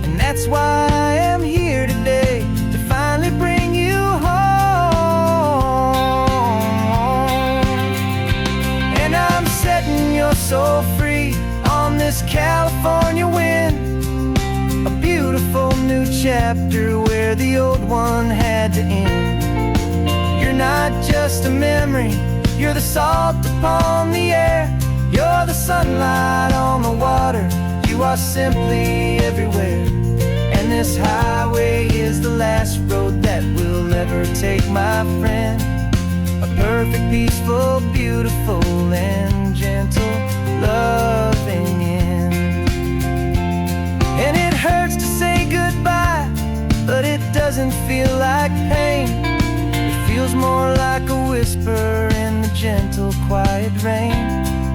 And that's why I am here today, to finally bring you home. And I'm setting your soul free on this California wind, a beautiful new chapter where the old one had to end. You're not just a memory, you're the salt upon the air, you're the sunlight on the water, you are simply everywhere. And this highway is the last road that we'll ever take, my friend. A perfect, peaceful, beautiful, and gentle, loving end. And it hurts to say goodbye, but it doesn't feel like pain. It feels more like a whisper in the gentle, quiet rain.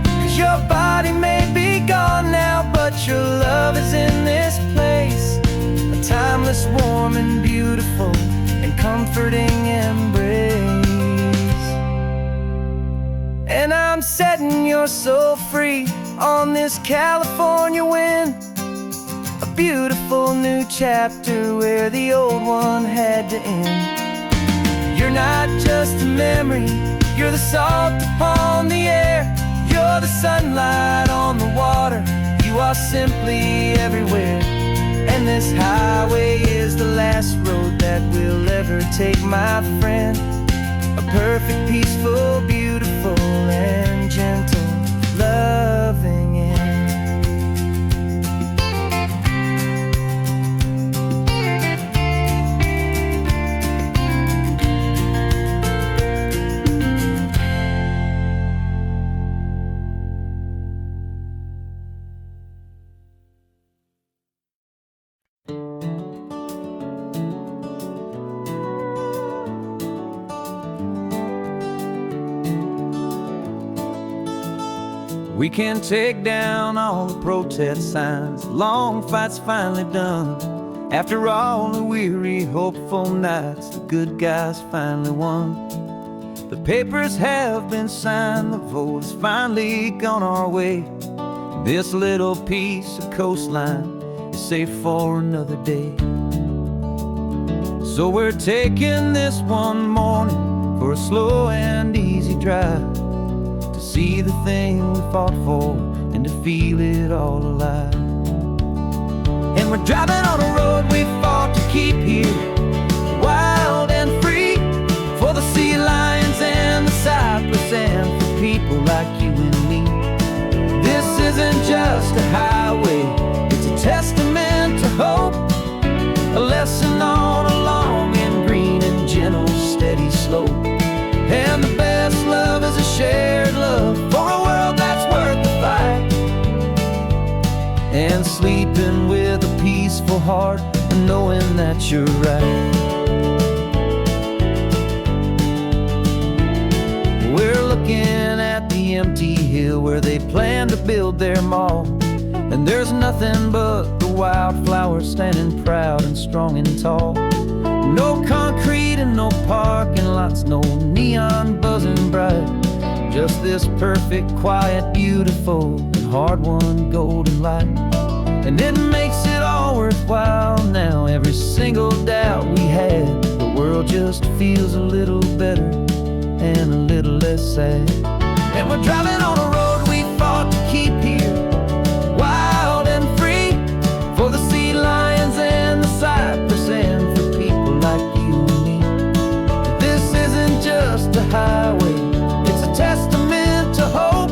'Cause your body may be gone now, but your love is in this place, a timeless, warm, and beautiful, and comforting embrace. And I'm setting your soul free on this California wind, a beautiful new chapter where the old one had to end. You're not just a memory, you're the salt upon the air, you're the sunlight on the water, you are simply everywhere. And this highway is the last road that we'll ever take, my friend. A perfect, peaceful, beautiful, and gentle, loving end. We can take down all the protest signs, long fight's finally done. After all the weary, hopeful nights, the good guys finally won. The papers have been signed, the vote has finally gone our way. This little piece of coastline is safe for another day. So we're taking this one morning for a slow and easy drive, to see the thing we fought for and to feel it all alive. And we're driving on a road we fought to keep here, wild and free, for the sea lions and the cypress and for people like you and me. This isn't just a highway, it's a testament to hope, a lesson on a long and green and gentle, steady slope. And the best love is a shared love for a world that's worth the fight, and sleeping with a peaceful heart and knowing that you're right. We're looking at the empty hill where they plan to build their mall, and there's nothing but the wildflowers standing proud and strong and tall. No concrete and no parking lots, no neon buzzing bright, just this perfect, quiet, beautiful, and hard-won golden light. And it makes it all worthwhile now, every single doubt we had. The world just feels a little better and a little less sad. And we're driving on a road we fought to keep here, wild and free, for the sea lions and the cypress and for people like you and me. This isn't just a highway, it's a testament to hope,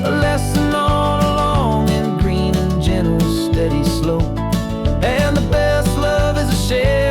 a lesson on a long and green and gentle, steady slope. And the best love is a shared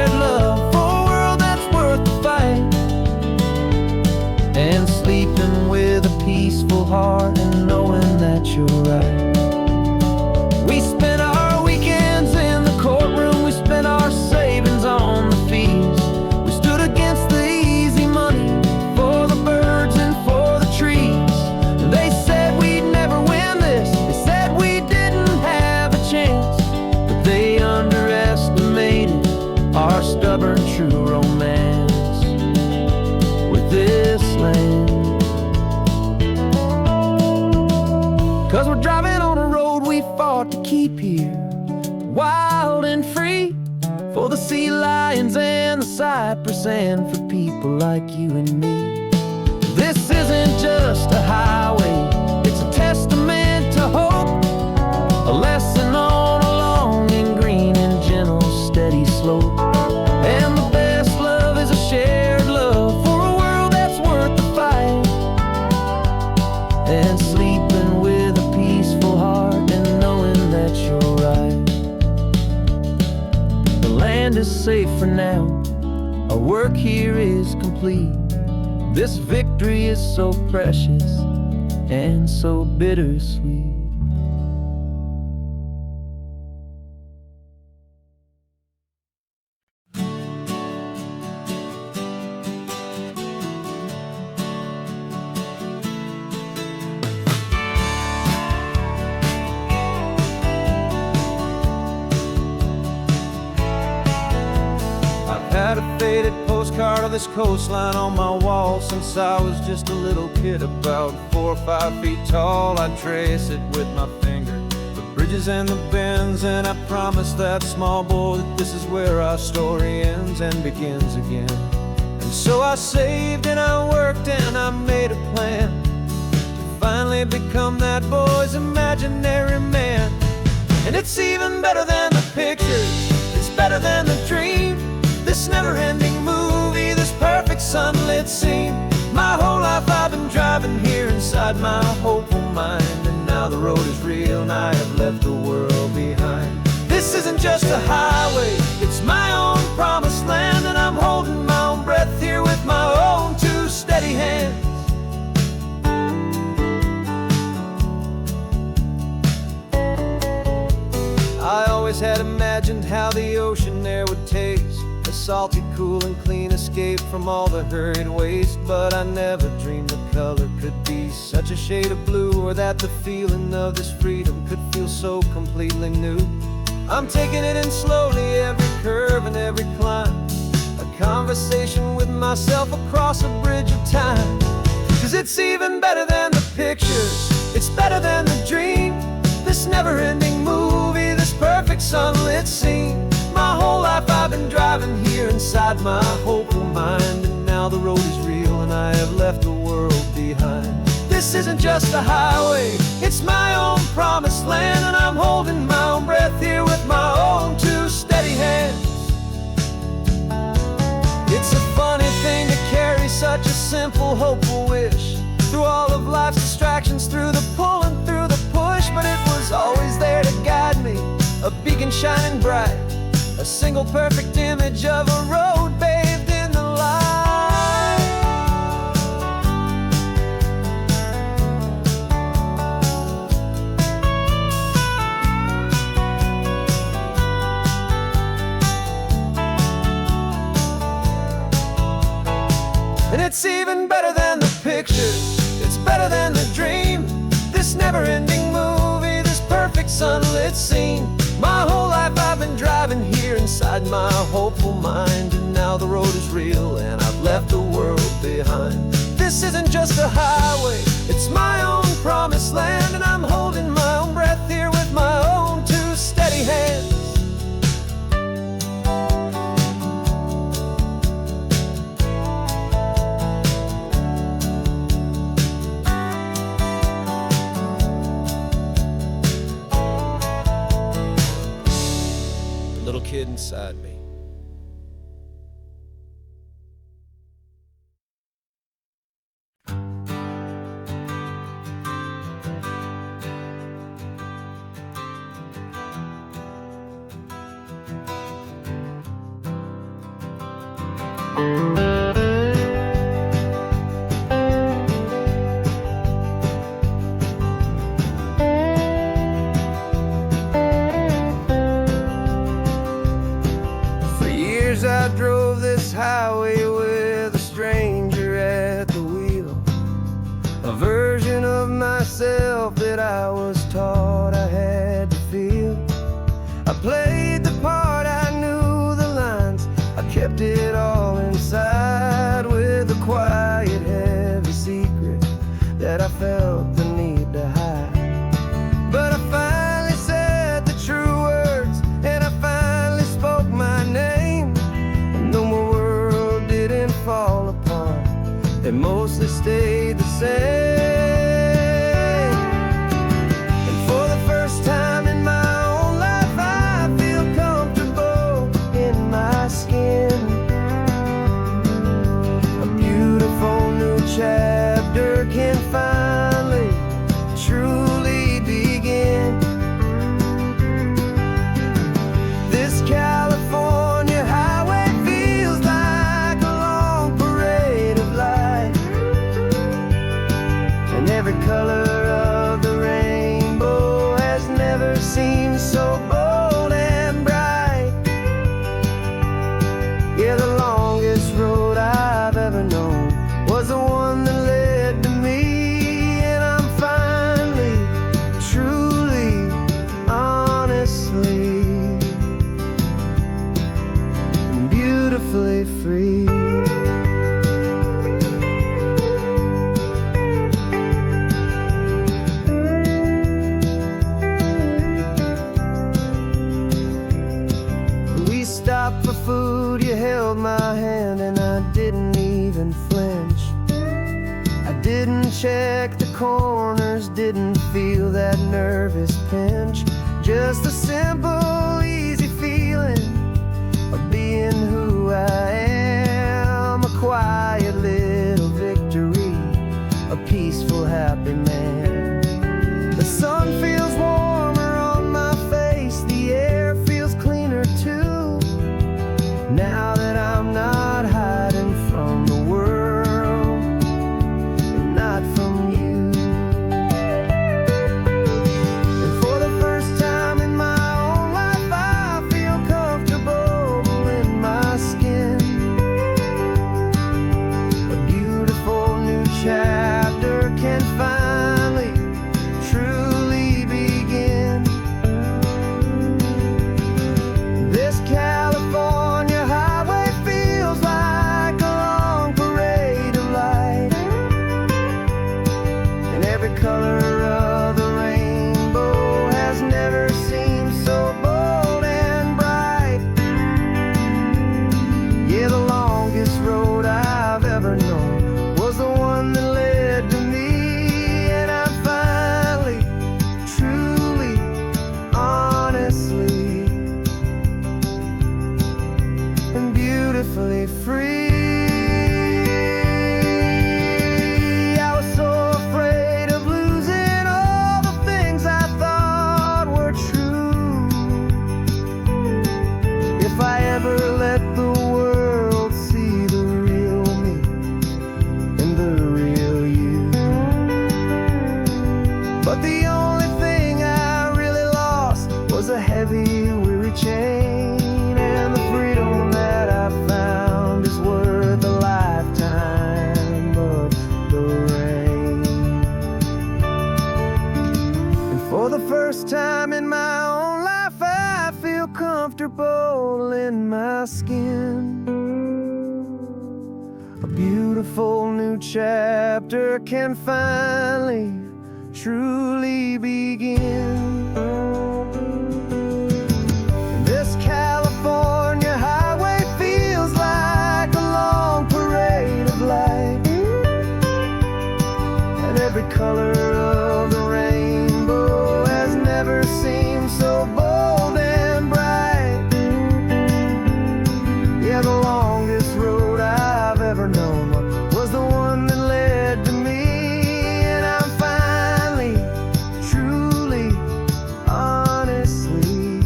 'Cause we're driving on a road we fought to keep here, wild and free, for the sea lions and the cypress, and for people like you and me. This isn't just a highway, it's a testament to hope, a lesson on a long and green and gentle steady slope. And the best love is a shared love for a world that's worth the fight, and sleeping with a peaceful heart and knowing that you're right. The land is safe for now, our work here is complete. This victory is so precious and so bittersweet. Had a faded postcard of this coastline on my wall since I was just a little kid, about 4 or 5 feet tall. I trace it with my finger, the bridges and the bends, and I promise that small boy that this is where our story ends and begins again. And so I saved and I worked and I made a plan to finally become that boy's imaginary man. And it's even better than the pictures, it's better than the dream, this never-ending movie, this perfect sunlit scene. My whole life I've been driving here inside my hopeful mind, and now the road is real and I have left the world behind. This isn't just a highway, it's my own promised land, and I'm holding my own breath here with my own 2 steady hands. I always had imagined how the ocean there would taste, a salty, cool and clean escape from all the hurried waste. But I never dreamed the color could be such a shade of blue, or that the feeling of this freedom could feel so completely new. I'm taking it in slowly, every curve and every climb, a conversation with myself across a bridge of time. 'Cause it's even better than the pictures, it's better than the dream, this never-ending movie, this perfect sunlit scene. My whole life I've been driving here inside my hopeful mind, and now the road is real and I have left the world behind. This isn't just a highway, it's my own promised land, and I'm holding my own breath here with my own 2 steady hands. It's a funny thing to carry such a simple, hopeful wish through all of life's distractions, through the pull and through the push, but it was always there to guide me, a beacon shining bright, a single perfect image of a road bathed in the light. And it's even better than the pictures, it's better than the dream, this never-ending movie, this perfect sunlit scene. My whole life I've been driving here inside my hopeful mind, and now the road is real and I've left the world behind. This isn't just a highway, it's my own promised land, and I'm holding my own breath here with my own 2 steady hands. Little kid inside me. I drove this highway with a stranger at the wheel, a version of myself that I was taught I had to feel. I played the part, I knew the lines, I kept it all inside with a quiet, heavy secret that I felt the need to hide. that nervous pinch. Just the simple, easy feeling of being who I am. A quiet little victory, a peaceful, happy man. The sun feels warmer on my face, the air feels cleaner too. Now that I'm not hiding from the world, and not from you. And for the first time in my own life, I feel comfortable in my skin. A beautiful new chapter can finally, truly begin. This California highway feels like a long parade of light, and every color of the rainbow has never seemed so bold and bright. Yeah, the longest road I've ever known was the one that led to me, and I'm finally, truly, honestly, and beautifully free. I was so afraid of losing all the things I thought were true. If I ever let the world see the real me and the real you. But the only thing I really lost was a heavy, weary chain, and the freedom that I found is worth a lifetime of the rain. And for the first time in my own life, I feel comfortable in my skin. A beautiful new chapter can finally, truly begin. This California highway feels like a long parade of light, and every color of the rainbow has never seemed so bold and bright. Yeah, the longest road I've ever known was the one that led to me, and I'm finally, truly, honestly,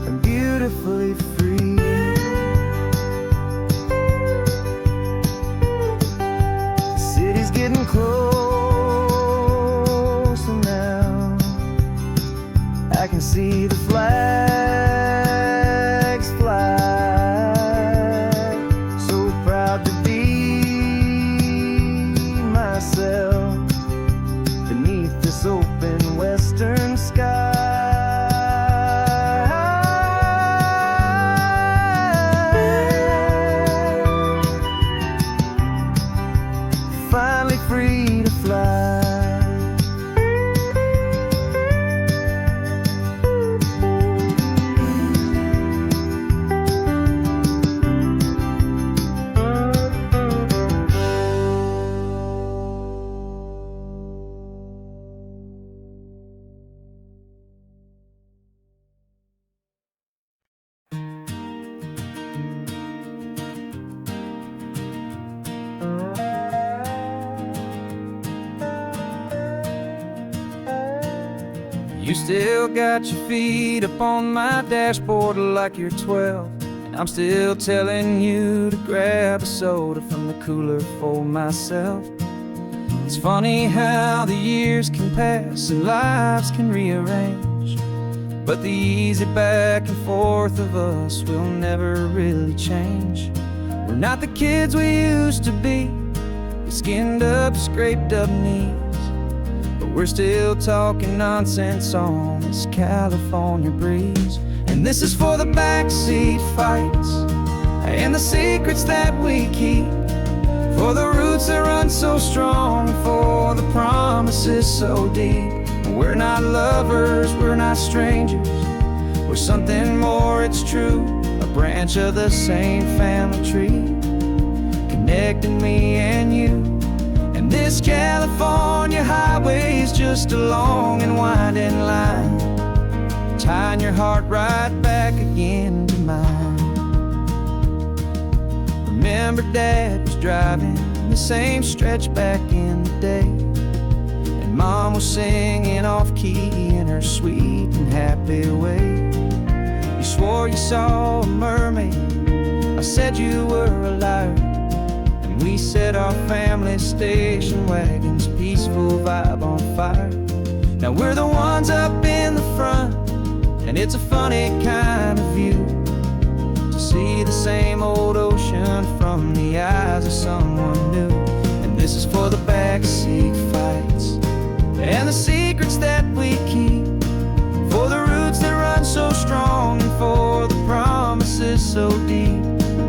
and beautifully free. The city's getting closer now. I can see the flags fly. So proud to be myself beneath this open western sky. Finally free to fly. You still got your feet up on my dashboard like you're 12, and I'm still telling you to grab a soda from the cooler for myself. It's funny how the years can pass and lives can rearrange, but the easy back and forth of us will never really change. We're not the kids we used to be, with skinned up, scraped up knees, but we're still talking nonsense on this California breeze. And this is for the backseat fights and the secrets that we keep, for the roots that run so strong, for the promises so deep. We're not lovers, we're not strangers, we're something more, it's true. A branch of the same family tree, connecting me and you. And this California highway highway's just a long and winding line, tying your heart right back again to mine. Remember Dad was driving the same stretch back in the day, and Mom was singing off-key in her sweet and happy way. You swore you saw a mermaid, I said you were a liar, and we set our family station wagon's peaceful vibe on fire. Now we're the ones up in the front, and it's a funny kind of view to see the same old ocean from the eyes of someone new. And this is for the backseat fights and the secrets that we keep, for the roots that run so strong and for the promises so deep.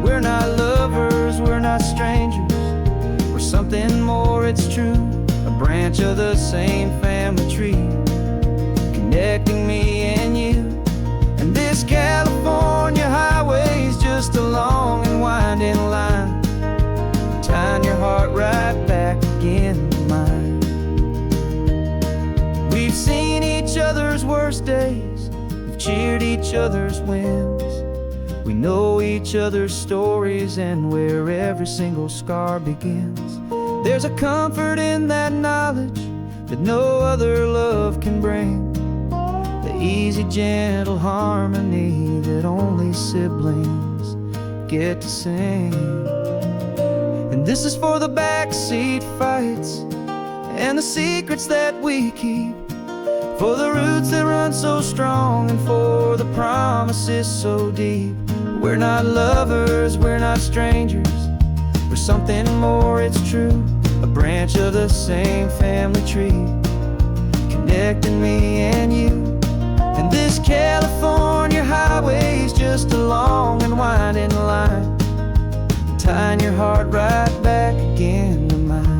We're not lovers, we're not strangers, we're something more, it's true. A branch of the same family tree, connecting me and you. And this California highway's just a long and winding line, tying your heart right back again to mine. We've seen each other's worst days, we've cheered each other's wins. We know each other's stories and where every single scar begins. There's a comfort in that knowledge that no other love can bring, the easy, gentle harmony that only siblings get to sing. And this is for the backseat fights and the secrets that we keep, for the roots that run so strong and for the promises so deep. We're not lovers, we're not strangers, we're something more, it's true. A branch of the same family tree, connecting me and you. And this California highway's just a long and winding line, tying your heart right back again to mine.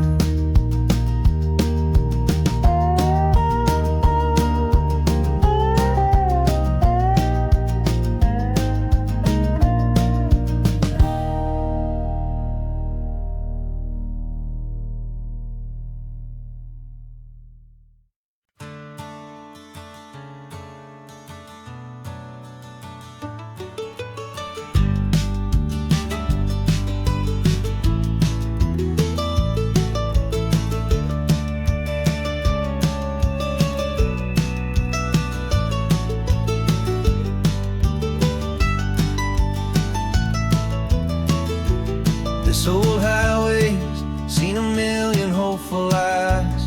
This old highway's seen a million hopeful eyes,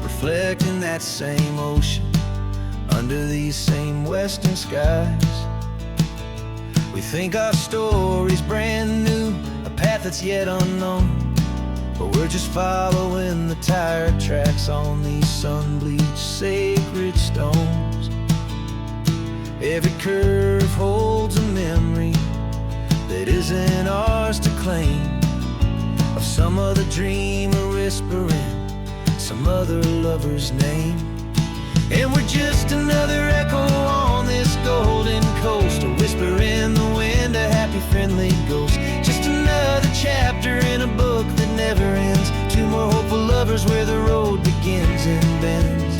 reflecting that same ocean under these same western skies. We think our story's brand new, a path that's yet unknown, but we're just following the tire tracks on these sun-bleached sacred stones. Every curve holds a memory that isn't ours to claim, of some other dreamer whispering some other lover's name. And we're just another echo on this golden coast, a whisper in the wind, a happy friendly ghost. Just another chapter in a book that never ends, two more hopeful lovers where the road begins and bends.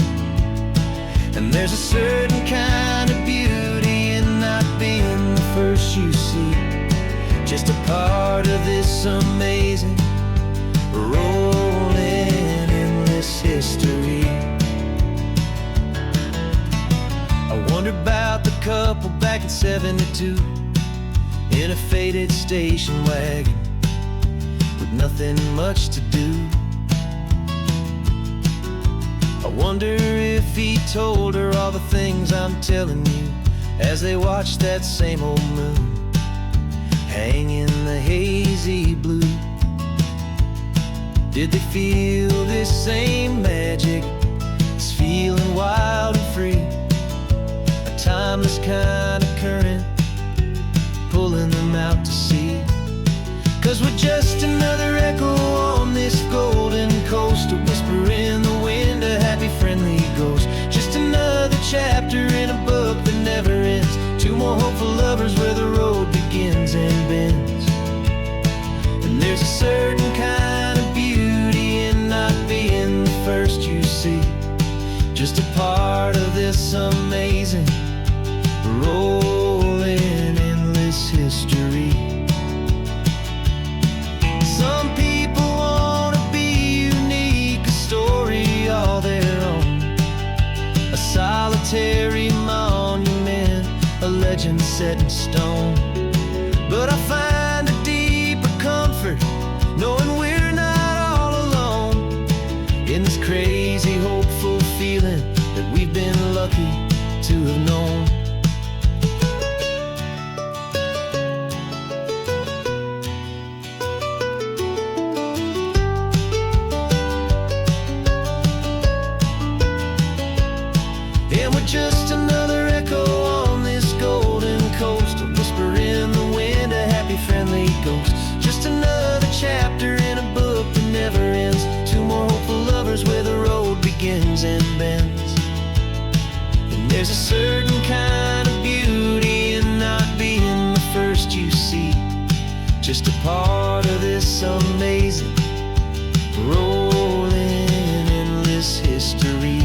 And there's a certain kind of beauty in not being the first you see, just a part of this amazing, rolling endless history. I wonder about the couple back in '72 in a faded station wagon with nothing much to do. I wonder if he told her all the things I'm telling you as they watched that same old moon hang in the hazy blue. Did they feel this same magic, this feeling wild and free, a timeless kind of current pulling them out to sea? 'Cause we're just another echo on this golden coast, a whisper in the wind, a happy friendly ghost. Just another chapter in a book that never ends, two more hopeful lovers where the road begins and bends. And there's a certain kind of beauty in not being the first you see, just a part of this amazing, rolling, endless history. Some people want to be unique, a story all their own, a solitary monument, a legend set in stone. But I find a deeper comfort knowing we're not all alone in this crazy, hopeful feeling that we've been lucky to have known. And we're just another echo on this golden coast, a whisper in the wind, a happy, friendly ghost. Just another chapter in a book that never ends. Two more hopeful lovers where the road begins and bends. And there's a certain kind of beauty in not being the first you see, just a part of this amazing, rolling, endless history.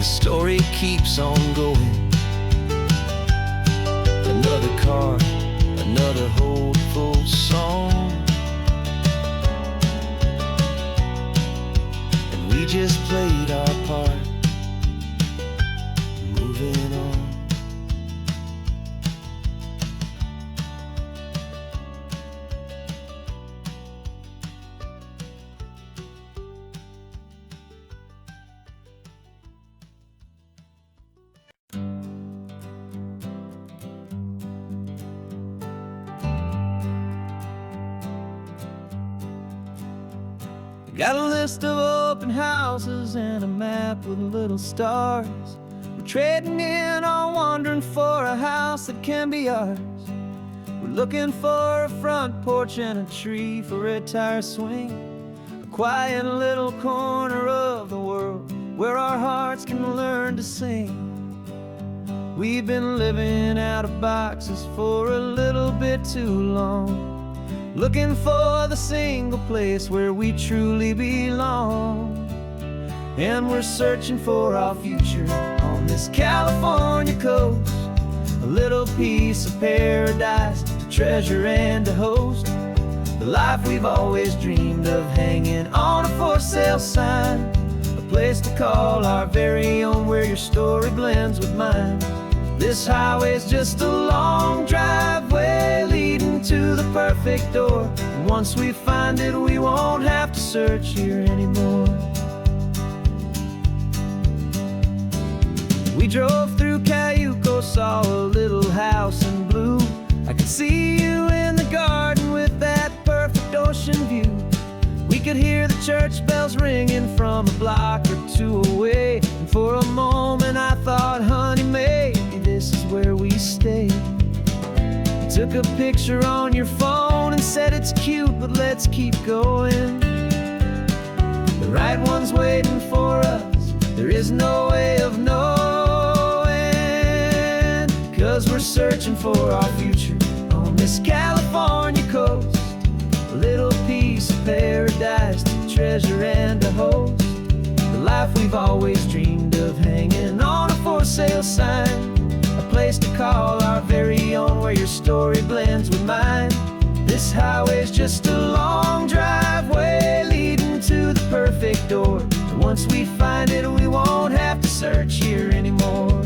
Story keeps on going. Another card, another hopeful song, and we just played our part, moving on. Got a list of open houses and a map with little stars. We're trading in our wandering for a house that can be ours. We're looking for a front porch and a tree for a tire swing, a quiet little corner of the world where our hearts can learn to sing. We've been living out of boxes for a little bit too long, looking for the single place where we truly belong. And we're searching for our future on this California coast, a little piece of paradise to treasure and to host, the life we've always dreamed of, hanging on a for sale sign, a place to call our very own where your story blends with mine. This highway's just a long driveway leading to the perfect door, and once we find it we won't have to search here anymore. We drove through Cayuco, saw a little house in blue. I could see you in the garden with that perfect ocean view. We could hear the church bells ringing from a block or two away, and for a moment I thought, honey, maybe this is where we stay. You took a picture on your phone and said it's cute, but let's keep going. The right one's waiting for us, there is no way of knowing, 'cause we're searching for our future on this California coast, a little piece of paradise to treasure and to host, the life we've always dreamed of, hanging on a for sale sign, a place to call our very own where your story blends with mine. This highway's just a long driveway leading to the perfect door, and once we find it we won't have to search here anymore.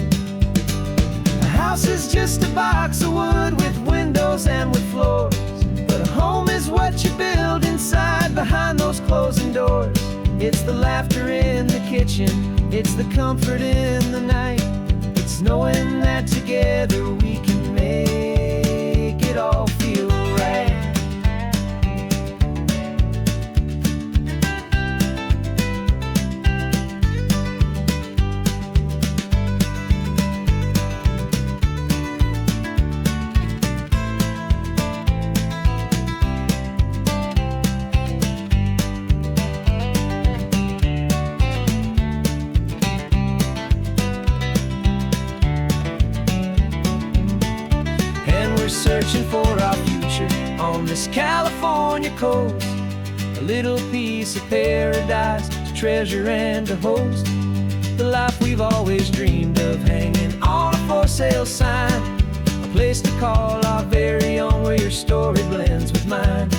A house is just a box of wood with windows and with floors, but a home is what you build inside behind those closing doors. It's the laughter in the kitchen, it's the comfort in the night, it's knowing that together we can make it all feel right. Searching for our future on this California coast, a little piece of paradise to treasure and to host. The life we've always dreamed of, hanging on a for sale sign, a place to call our very own, where your story blends with mine.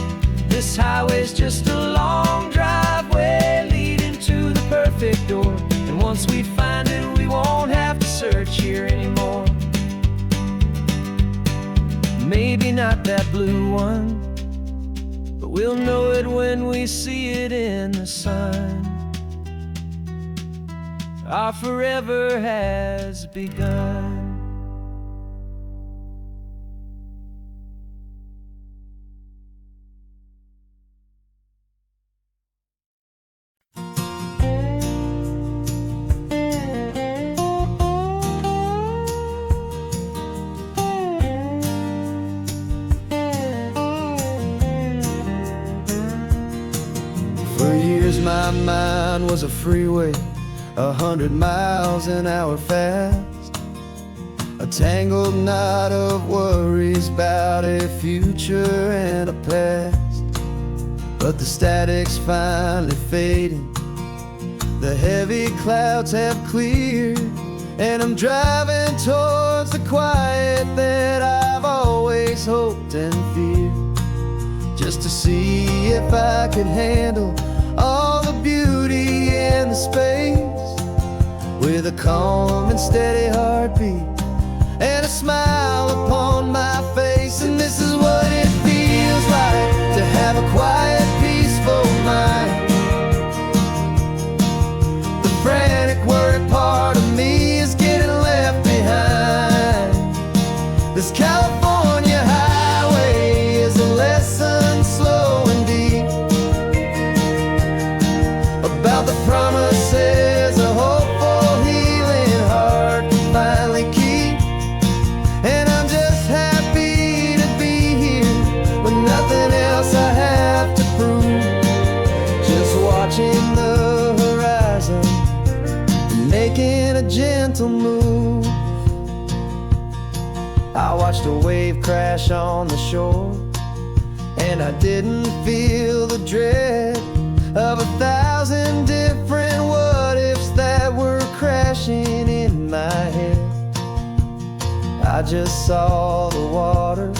This highway's just a long driveway leading to the perfect door, and once we find it, we won't have to search here anymore. Maybe not that blue one, but we'll know it when we see it in the sun. Our forever has begun. For years my mind was a freeway, 100 miles an hour fast, a tangled knot of worries about a future and a past. But the static's finally fading, the heavy clouds have cleared, and I'm driving towards the quiet that I've always hoped and feared, just to see if I could handle all the beauty and the space, with a calm and steady heartbeat and a smile upon my face. And this is what it feels like to have a quiet, peaceful mind. The frantic, worried part of me is getting left behind. This California highway is a lesson, slow and deep, about the promises a hopeful, healing heart can finally keep. And I'm just happy to be here with nothing else I have to prove, just watching the horizon and making a gentle move. I watched a wave crash on the shore, and I didn't feel the dread of 1,000 different what-ifs that were crashing in my head. I just saw the water,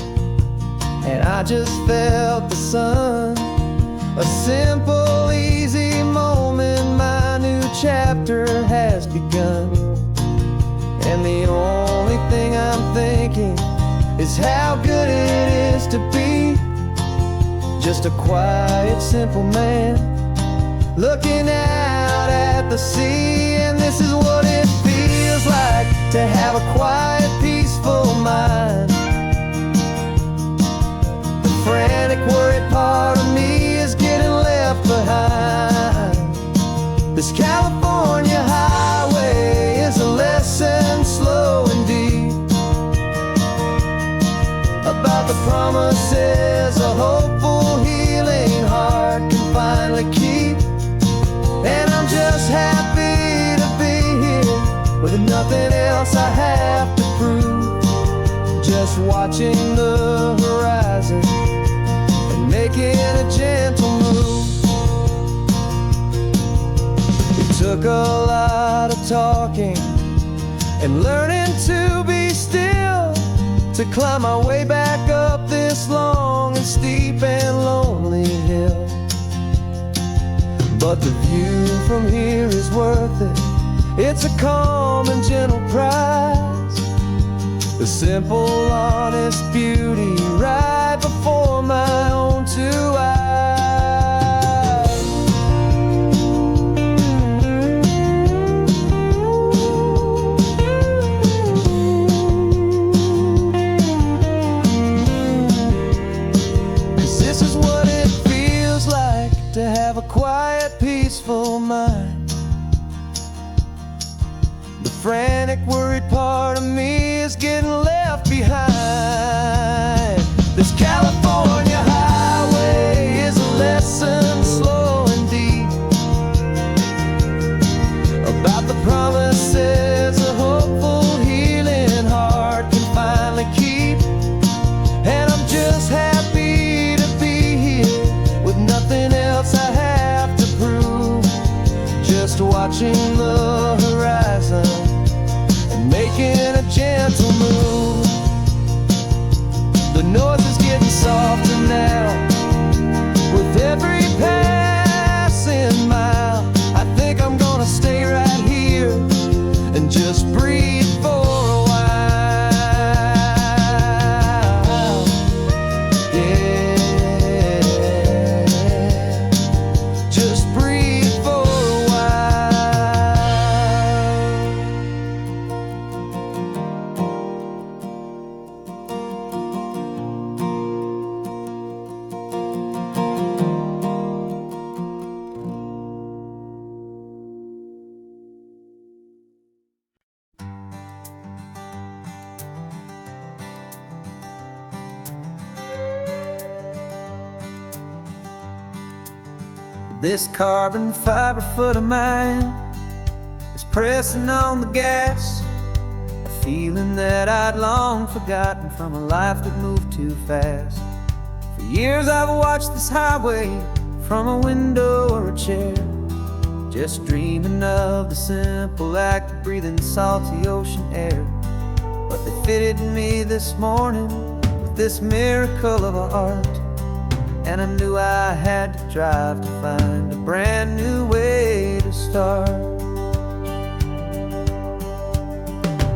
and I just felt the sun. A simple, easy moment, my new chapter has begun. And the only thing I'm thinking is how good it is to be just a quiet, simple man looking out at the sea. And this is what it feels like to have a quiet, peaceful mind. The frantic, worried part of me is getting left behind. This California highway is a lesson, slow and deep, about the promises a hopeful, healing heart can finally keep. And I'm just happy to be here with nothing else I have to prove, just watching the horizon and making a gentle move. It took a lot of talking and learning to be still to climb my way back up this long and steep and lonely hill. But the view from here is worth it. It's a calm and gentle prize, the simple, honest beauty right before my own two eyes. 'Cause this is what it feels like to have a quiet, peaceful mind. The frantic, worried part of me is getting left behind. This watching the horizon and making a gentle move. The noise is getting softer now with every passing mile. I think I'm gonna stay right here and just breathe for a while. Yeah, just breathe for a while. This carbon fiber foot of mine is pressing on the gas, a feeling that I'd long forgotten from a life that moved too fast. For years I've watched this highway from a window or a chair, just dreaming of the simple act of breathing salty ocean air. But they fitted me this morning with this miracle of art, and I knew I had to drive to find a brand new way to start.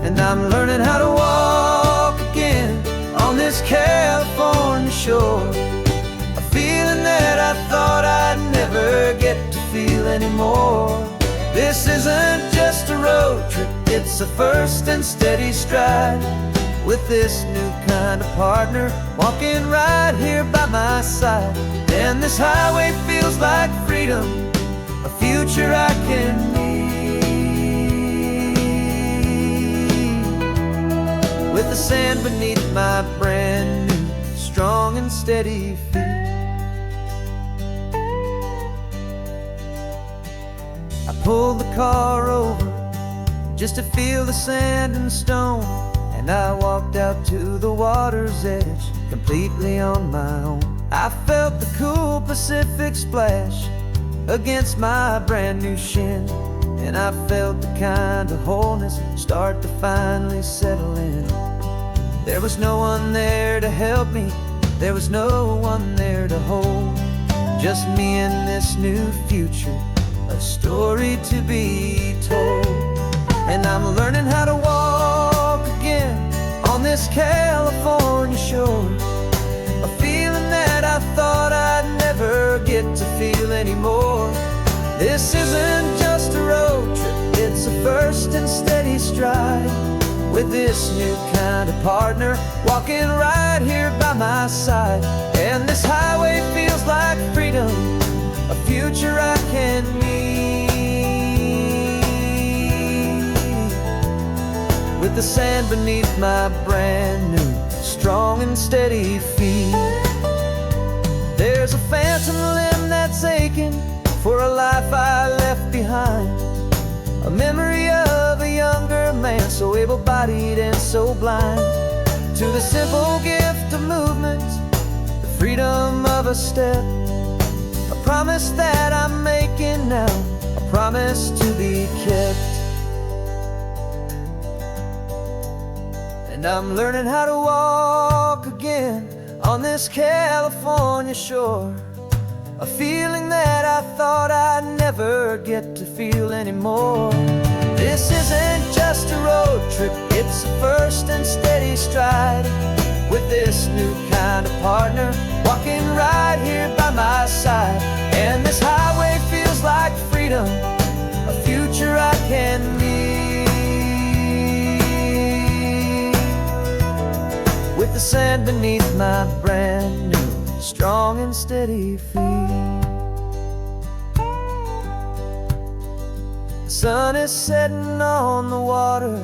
And I'm learning how to walk again on this California shore, a feeling that I thought I'd never get to feel anymore. This isn't just a road trip, it's a first and steady stride, with this new kind of partner walking right here by my side. And this highway feels like freedom, a future I can need, with the sand beneath my brand new strong and steady feet. I pulled the car over just to feel the sand and stone, and I walked out to the water's edge completely on my own. I felt the cool Pacific splash against my brand new shin, and I felt the kind of wholeness start to finally settle in. There was no one there to help me, there was no one there to hold, just me and this new future, a story to be told. And I'm learning how to walk again on this California shore, a feeling that I thought I'd never get to feel anymore. This isn't just a road trip, it's a first and steady stride, with this new kind of partner walking right here by my side. And this highway feels like freedom, a future I can need, with the sand beneath my brand new strong and steady feet. There's a phantom limb that's aching for a life I left behind, a memory of a younger man so able-bodied and so blind, to the simple gift of movement, the freedom of a step, a promise that I'm making now, a promise to be kept. And I'm learning how to walk again on this California shore, a feeling that I thought I'd never get to feel anymore. This isn't just a road trip, it's a first and steady stride, with this new kind of partner walking right here by my side. And this highway feels like freedom, a future I can need, with the sand beneath my brand new strong and steady feet. The sun is setting on the water,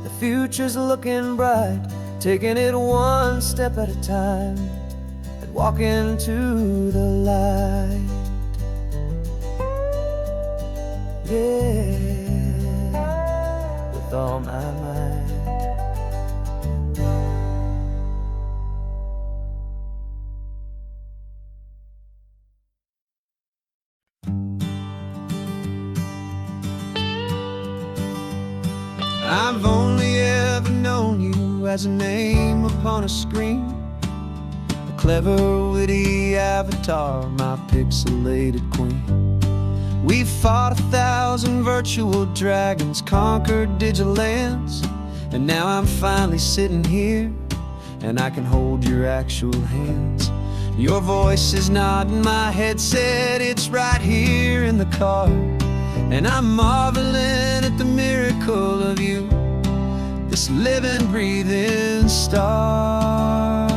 the future's looking bright, taking it one step at a time and walking to the light. Yeah, with all my might. I've only ever known you as a name upon a screen, a clever, witty avatar, my pixelated queen. We've fought 1,000 virtual dragons, conquered digital lands, and now I'm finally sitting here, and I can hold your actual hands. Your voice is not in my headset, it's right here in the car, and I'm marveling at the miracle of you, this living, breathing star.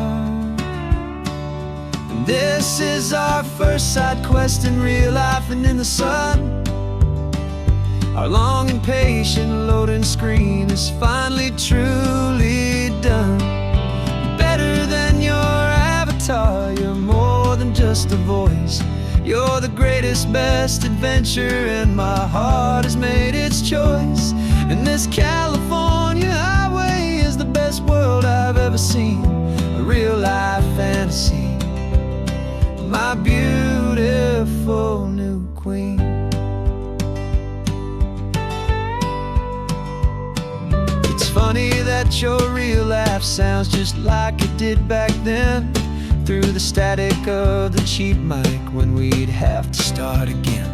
And this is our first side quest in real life and in the sun. Our long and patient loading screen is finally truly done. You're better than your avatar, you're more than just a voice. You're the greatest, best adventure, and my heart has made its choice. And this California highway is the best world I've ever seen, a real-life fantasy, my beautiful new queen. It's funny that your real life sounds just like it did back then, through the static of the cheap mic when we'd have to start again,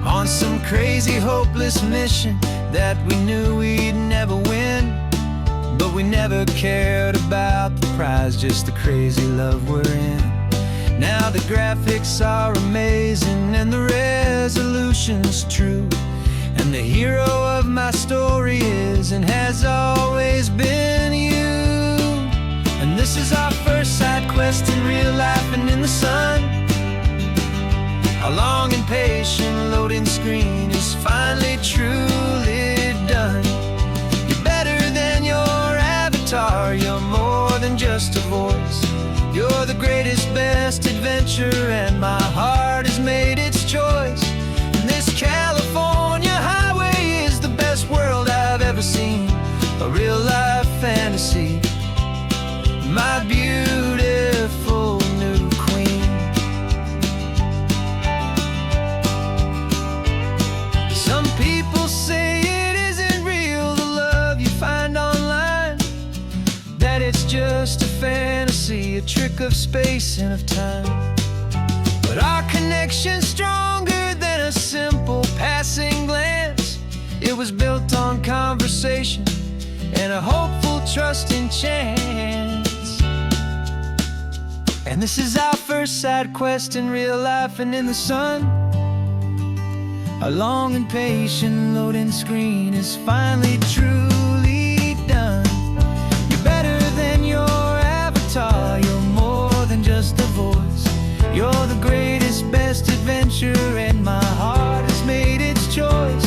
on some crazy hopeless mission that we knew we'd never win. But we never cared about the prize, just the crazy love we're in. Now the graphics are amazing and the resolution's true, and the hero of my story is and has always been you. And this is our first side quest in real life and in the sun. Our long and patient loading screen is finally truly done. You're better than your avatar, you're more than just a voice. You're the greatest, best adventure, and my heart has made its choice. And this California highway is the best world I've ever seen, a real-life fantasy, my beautiful new queen. Some people say it isn't real, the love you find online, that it's just a fantasy, a trick of space and of time. But our connection's stronger than a simple passing glance. It was built on conversation and a hopeful, trusting chance. And this is our first side quest in real life and in the sun. Our long and patient loading screen is finally truly done. You're better than your avatar, you're more than just a voice. You're the greatest, best adventure, and my heart has made its choice.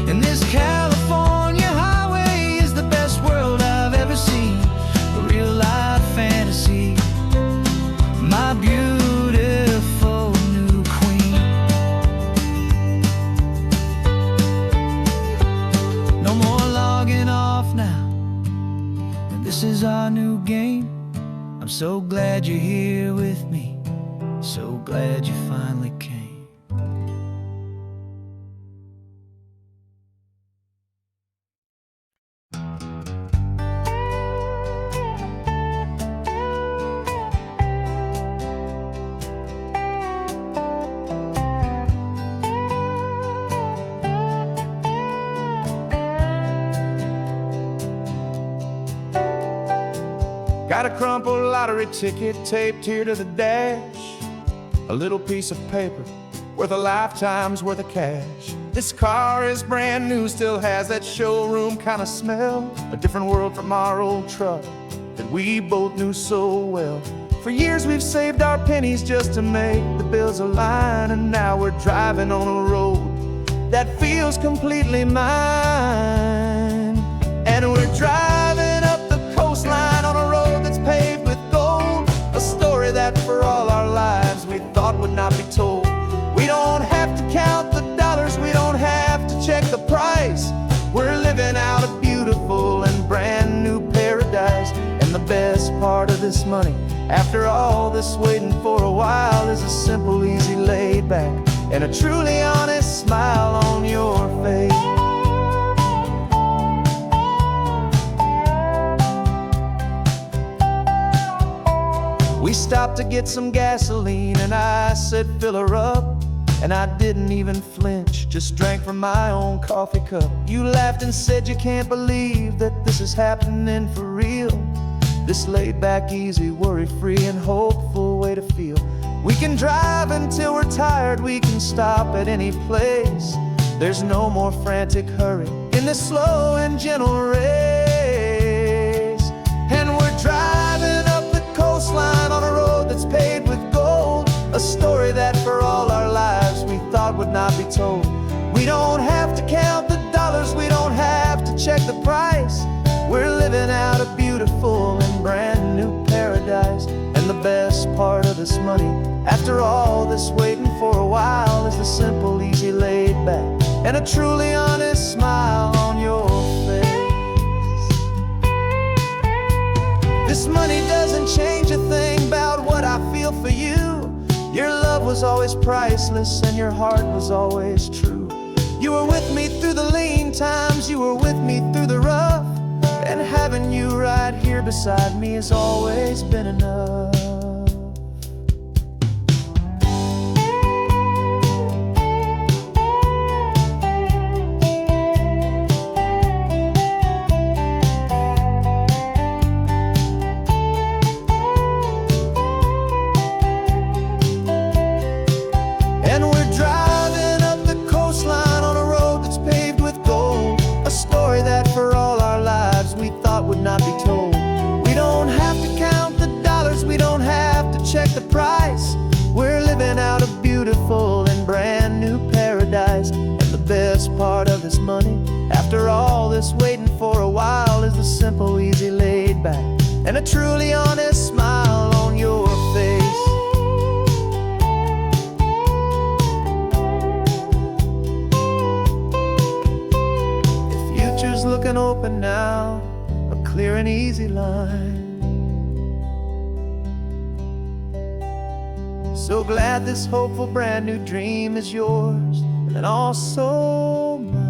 And this California highway is the best world I've ever seen, a real-life fantasy, my beautiful new queen. No more logging off now, and this is our new game. I'm so glad you're here with me, so glad you finally came. Got a crumpled lottery ticket taped here to the dash, a little piece of paper worth a lifetime's worth of cash. This car is brand new, still has that showroom kind of smell, a different world from our old truck that we both knew so well. For years we've saved our pennies just to make the bills align, and now we're driving on a road that feels completely mine. And we're driving up the coastline on a road that's paved with gold, a story that for all our lives we thought would not be told. We don't have to count the dollars, we don't have to check the price. We're living out a beautiful and brand new paradise. And the best part of this money, after all this waiting for a while, is a simple, easy, laid back, and a truly honest smile on your face. We stopped to get some gasoline and I said, fill her up. And I didn't even flinch, just drank from my own coffee cup. You laughed and said you can't believe that this is happening for real. This laid back, easy, worry-free and hopeful way to feel. We can drive until we're tired, we can stop at any place. There's no more frantic hurry in this slow and gentle race. And we're driving up the coastline on a road that's paved with gold, a story that for all our lives we thought would not be told. We don't have to count the dollars, we don't have to check the price. We're living out a beautiful and brand new paradise. And the best part of this money, after all this waiting for a while, is the simple, easy, laid back, and a truly honest smile on your face. This money doesn't change a thing about what I feel for you. Your love was always priceless and your heart was always true. You were with me through the lean times, you were with me through the rough. And having you right here beside me has always been enough. And we're driving up the coastline on a road that's paved with gold, a story that for all our lives we thought would not be told. We don't have to count the dollars, we don't have to check the price. We're living out a beautiful and brand new paradise. And the best part of this money, after all this waiting for a while, is the simple, easy, laid back, and a truly honest smile on your face. Looking open now, a clear and easy line. So glad this hopeful brand new dream is yours and also mine.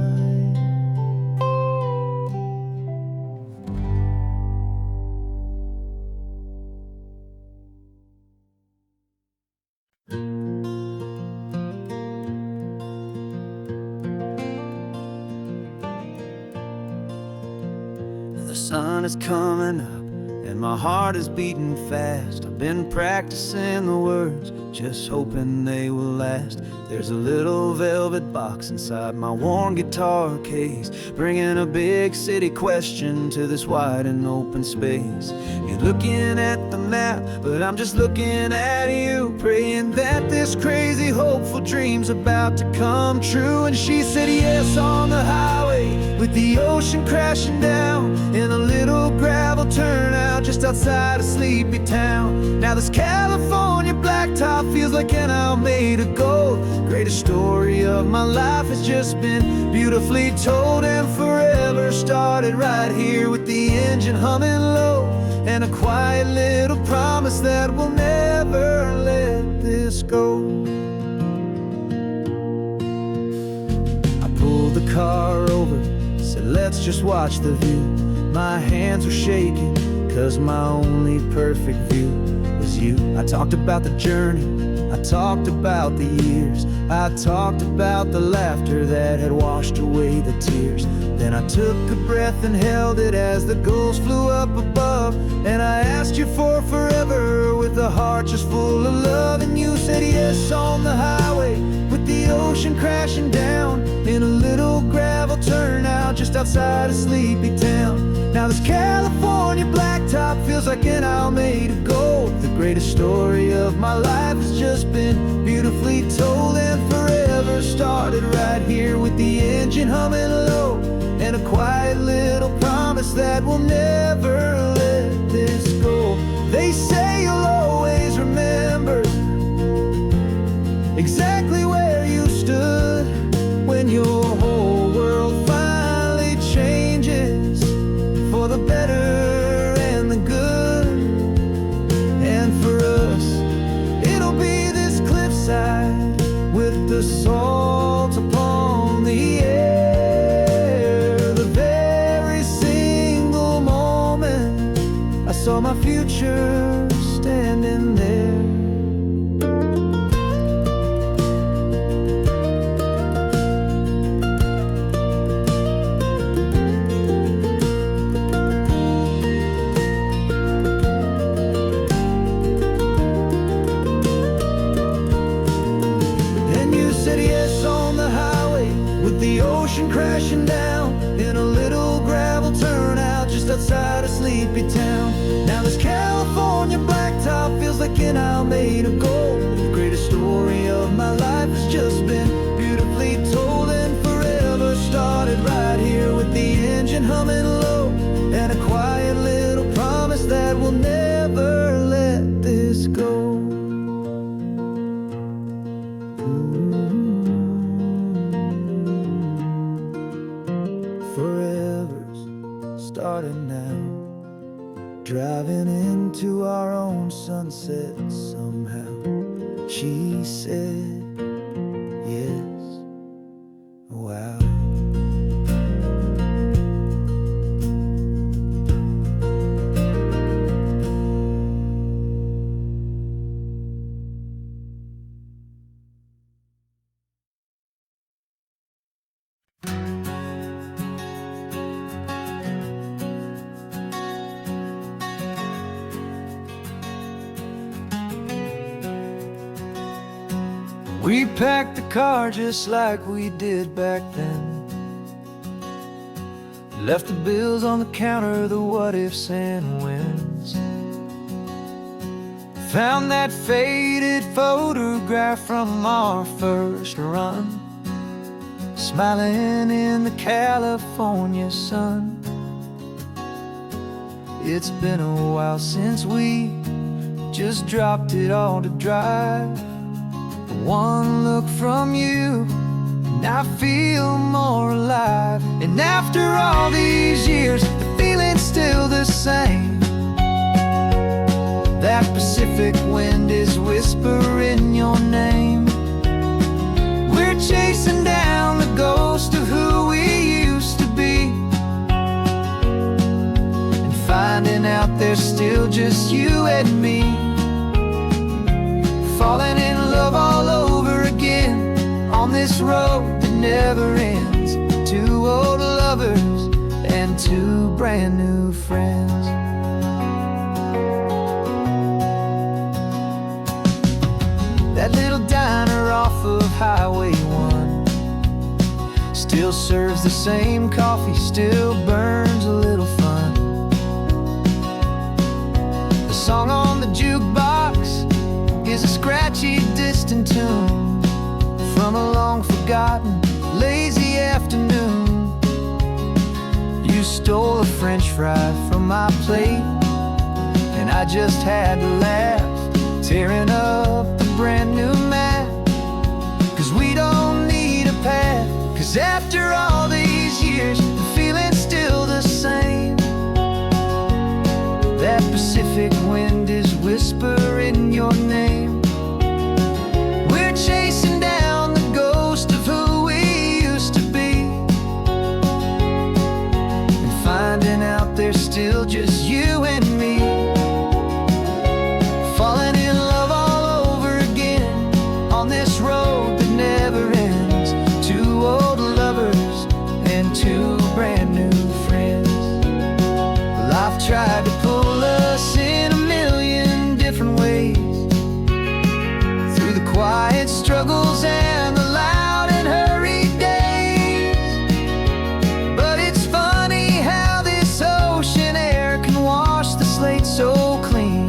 The sun is coming up and my heart is beating fast. I've been practicing the words, just hoping they will last. There's a little velvet box inside my worn guitar case, bringing a big city question to this wide and open space. You're looking at the map, but I'm just looking at you, praying that this crazy hopeful dream's about to come true. And she said yes on the highway, with the ocean crashing down in a little gravel turnout just outside a sleepy town. Now this California blacktop feels like an owl made of gold. Greatest story of my life has just been beautifully told, and forever started right here with the engine humming low, and a quiet little promise that we'll never let this go. I pulled the car over, said let's just watch the view. My hands were shaking, cause my only perfect view was you. I talked about the journey, I talked about the years, I talked about the laughter that had washed away the tears. Then I took a breath and held it as the gulls flew up above, and I asked you for forever with a heart just full of love. And you said yes on the highway, with the ocean crashing down in a little gravel turnout just outside a sleepy town. Now this California blacktop feels like an owl made of gold. The greatest story of my life has just been beautifully told, and forever started right here with the engine humming low, and a quiet little promise that we'll never let this go. They say you'll always remember exactly where you stood when your whole world finally changes for the better and the good. And for us, it'll be this cliffside with the salt upon the air. The very single moment I saw my future standing there. ocean crashing down in a little gravel turnout just outside a sleepy town. Now this California blacktop feels like an isle made of gold. The greatest story of my life has just been beautifully told, and forever started right here with the engine humming low, and a quiet little promise that we'll never let this go. Forever's starting now, driving into our own sunset somehow. She said, yes, wow. We packed the car just like we did back then. Left the bills on the counter, the what ifs and whens. Found that faded photograph from our first run, smiling in the California sun. It's been a while since we just dropped it all to drive. One look from you and I feel more alive. And after all these years, the feeling's still the same. That Pacific wind is whispering your name. We're chasing down the ghost of who we used to be, and finding out there's still just you and me. Falling in love all over again on this road that never ends. Two old lovers and two brand new friends. That little diner off of Highway 1 still serves the same coffee, still burns a little fun. The song on the jukebox is a scratchy, distant tune from a long-forgotten, lazy afternoon. You stole a French fry from my plate, and I just had to laugh, tearing up the brand new map. 'Cause we don't need a path, 'cause after all these years, the feeling's still the same. That Pacific wind is whispering your name. We're chasing down the ghost of who we used to be, and finding out there's still just you and me. Falling in love all over again on this road that never ends. Two old lovers and two brand new friends. Life tried to pull us in a million different ways, through the quiet struggles and the loud and hurried days. But it's funny how this ocean air can wash the slate so clean,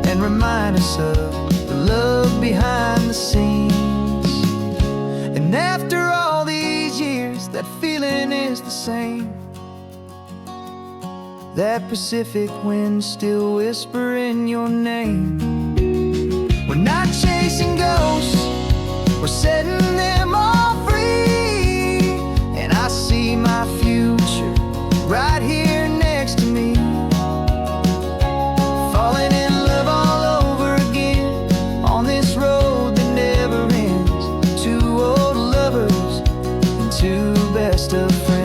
and remind us of the love behind the scenes. And after all these years, that feeling is the same. That Pacific wind still whispering your name. We're not chasing ghosts, we're setting them all free. And I see my future right here next to me. Falling in love all over again on this road that never ends. Two old lovers and two best of friends.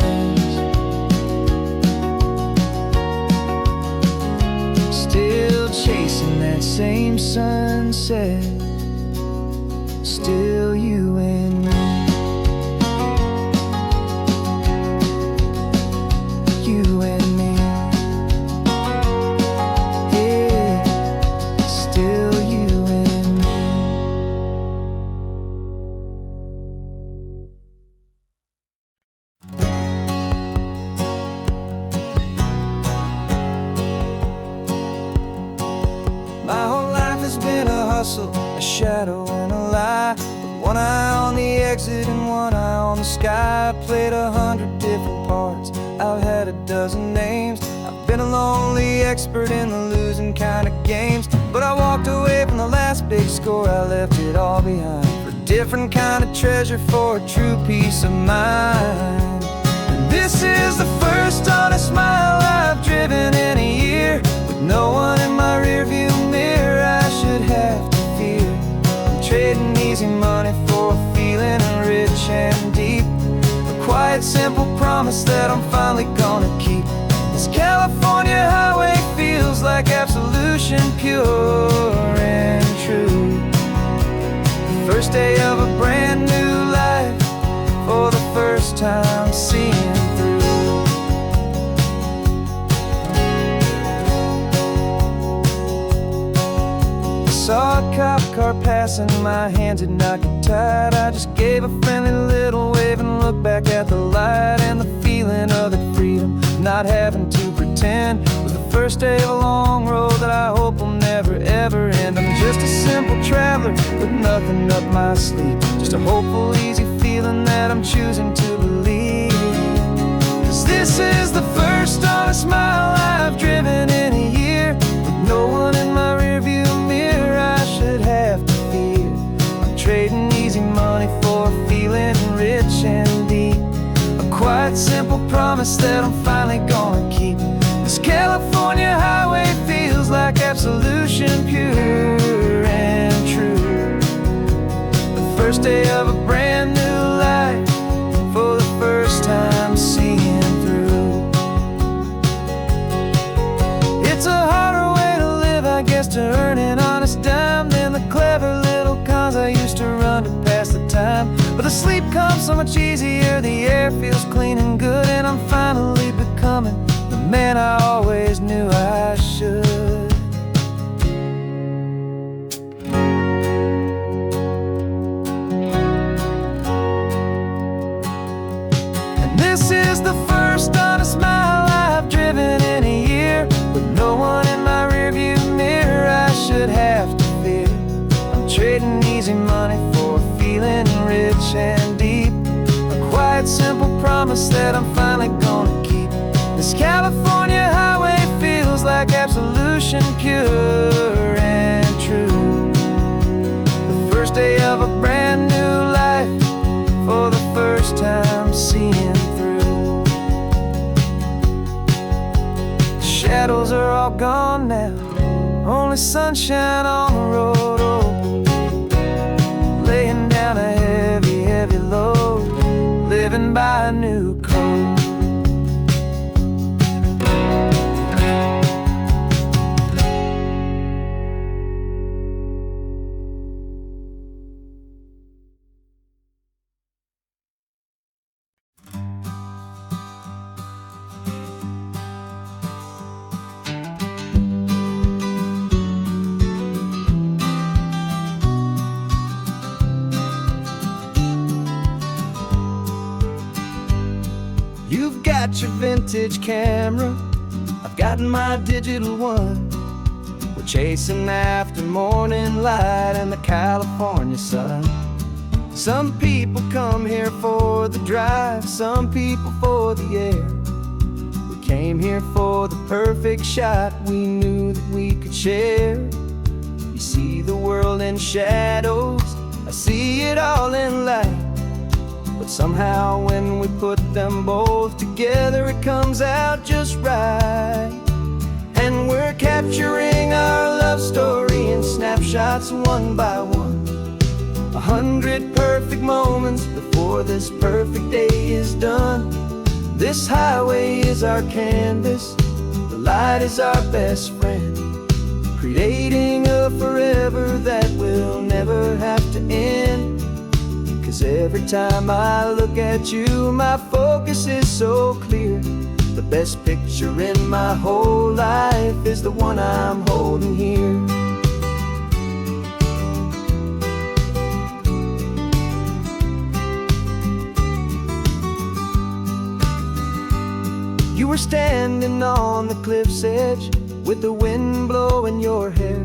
Still chasing that same sunset, still you and me. You and shadow and a lie, with one eye on the exit and one eye on the sky. I played 100 different parts, I've had a dozen names. I've been a lonely expert in the losing kind of games, but I walked away from the last big score. I left it all behind for a different kind of treasure, for a true peace of mind. And this is the first honest mile I've driven in a year, with no one in my rearview mirror I should have to fear. I'm trading easy money for a feeling rich and deep, a quiet simple promise that I'm finally gonna keep. This California highway feels like absolution, pure and true. The first day of a brand new life, for the first time seeing through. I saw a cop car passing, my hands had not got tied. I just gave a friendly little wave and looked back at the light, and the feeling of the freedom, not having to pretend, was the first day of a long road that I hope will never ever end. I'm just a simple traveler with nothing up my sleeve, just a hopeful, easy feeling that I'm choosing to believe. 'Cause this is the first honest mile I've driven in a year, with no one in my rearview mirror I should have to fear. I'm trading easy money for a feeling rich and deep, a quiet simple promise that I'm finally gonna keep. This California highway feels like absolution, pure and true. The first day of a brand new life, for the first time seeing through. It's a harder way to live, I guess, to earn an honest dime than the clever little cons I used to run to pass the time. But the sleep comes so much easier, the air feels clean and good, and I'm finally becoming the man I always knew I should. And this is the first honest mile I've driven in a year, with no one in my rearview mirror I should have to fear. I'm trading easy money for a feeling rich and deep, a quiet simple promise that I'm finally gonna keep. This California highway feels like absolution, pure and true. The first day of a brand new life, for the first time seeing through. The shadows are all gone now, only sunshine on the road. Oh, laying down a heavy, heavy load, living by a new code. You've got your vintage camera, I've got my digital one. We're chasing after morning light and the California sun. Some people come here for the drive, some people for the air. We came here for the perfect shot we knew that we could share. You see the world in shadows, I see it all in light. But somehow when we put them both together, it comes out just right. And we're capturing our love story in snapshots one by one, 100 perfect moments before this perfect day is done. This highway is our canvas, the light is our best friend, creating a forever that will never have to end. 'Cause every time I look at you, my focus is so clear. The best picture in my whole life is the one I'm holding here. You were standing on the cliff's edge with the wind blowing your hair.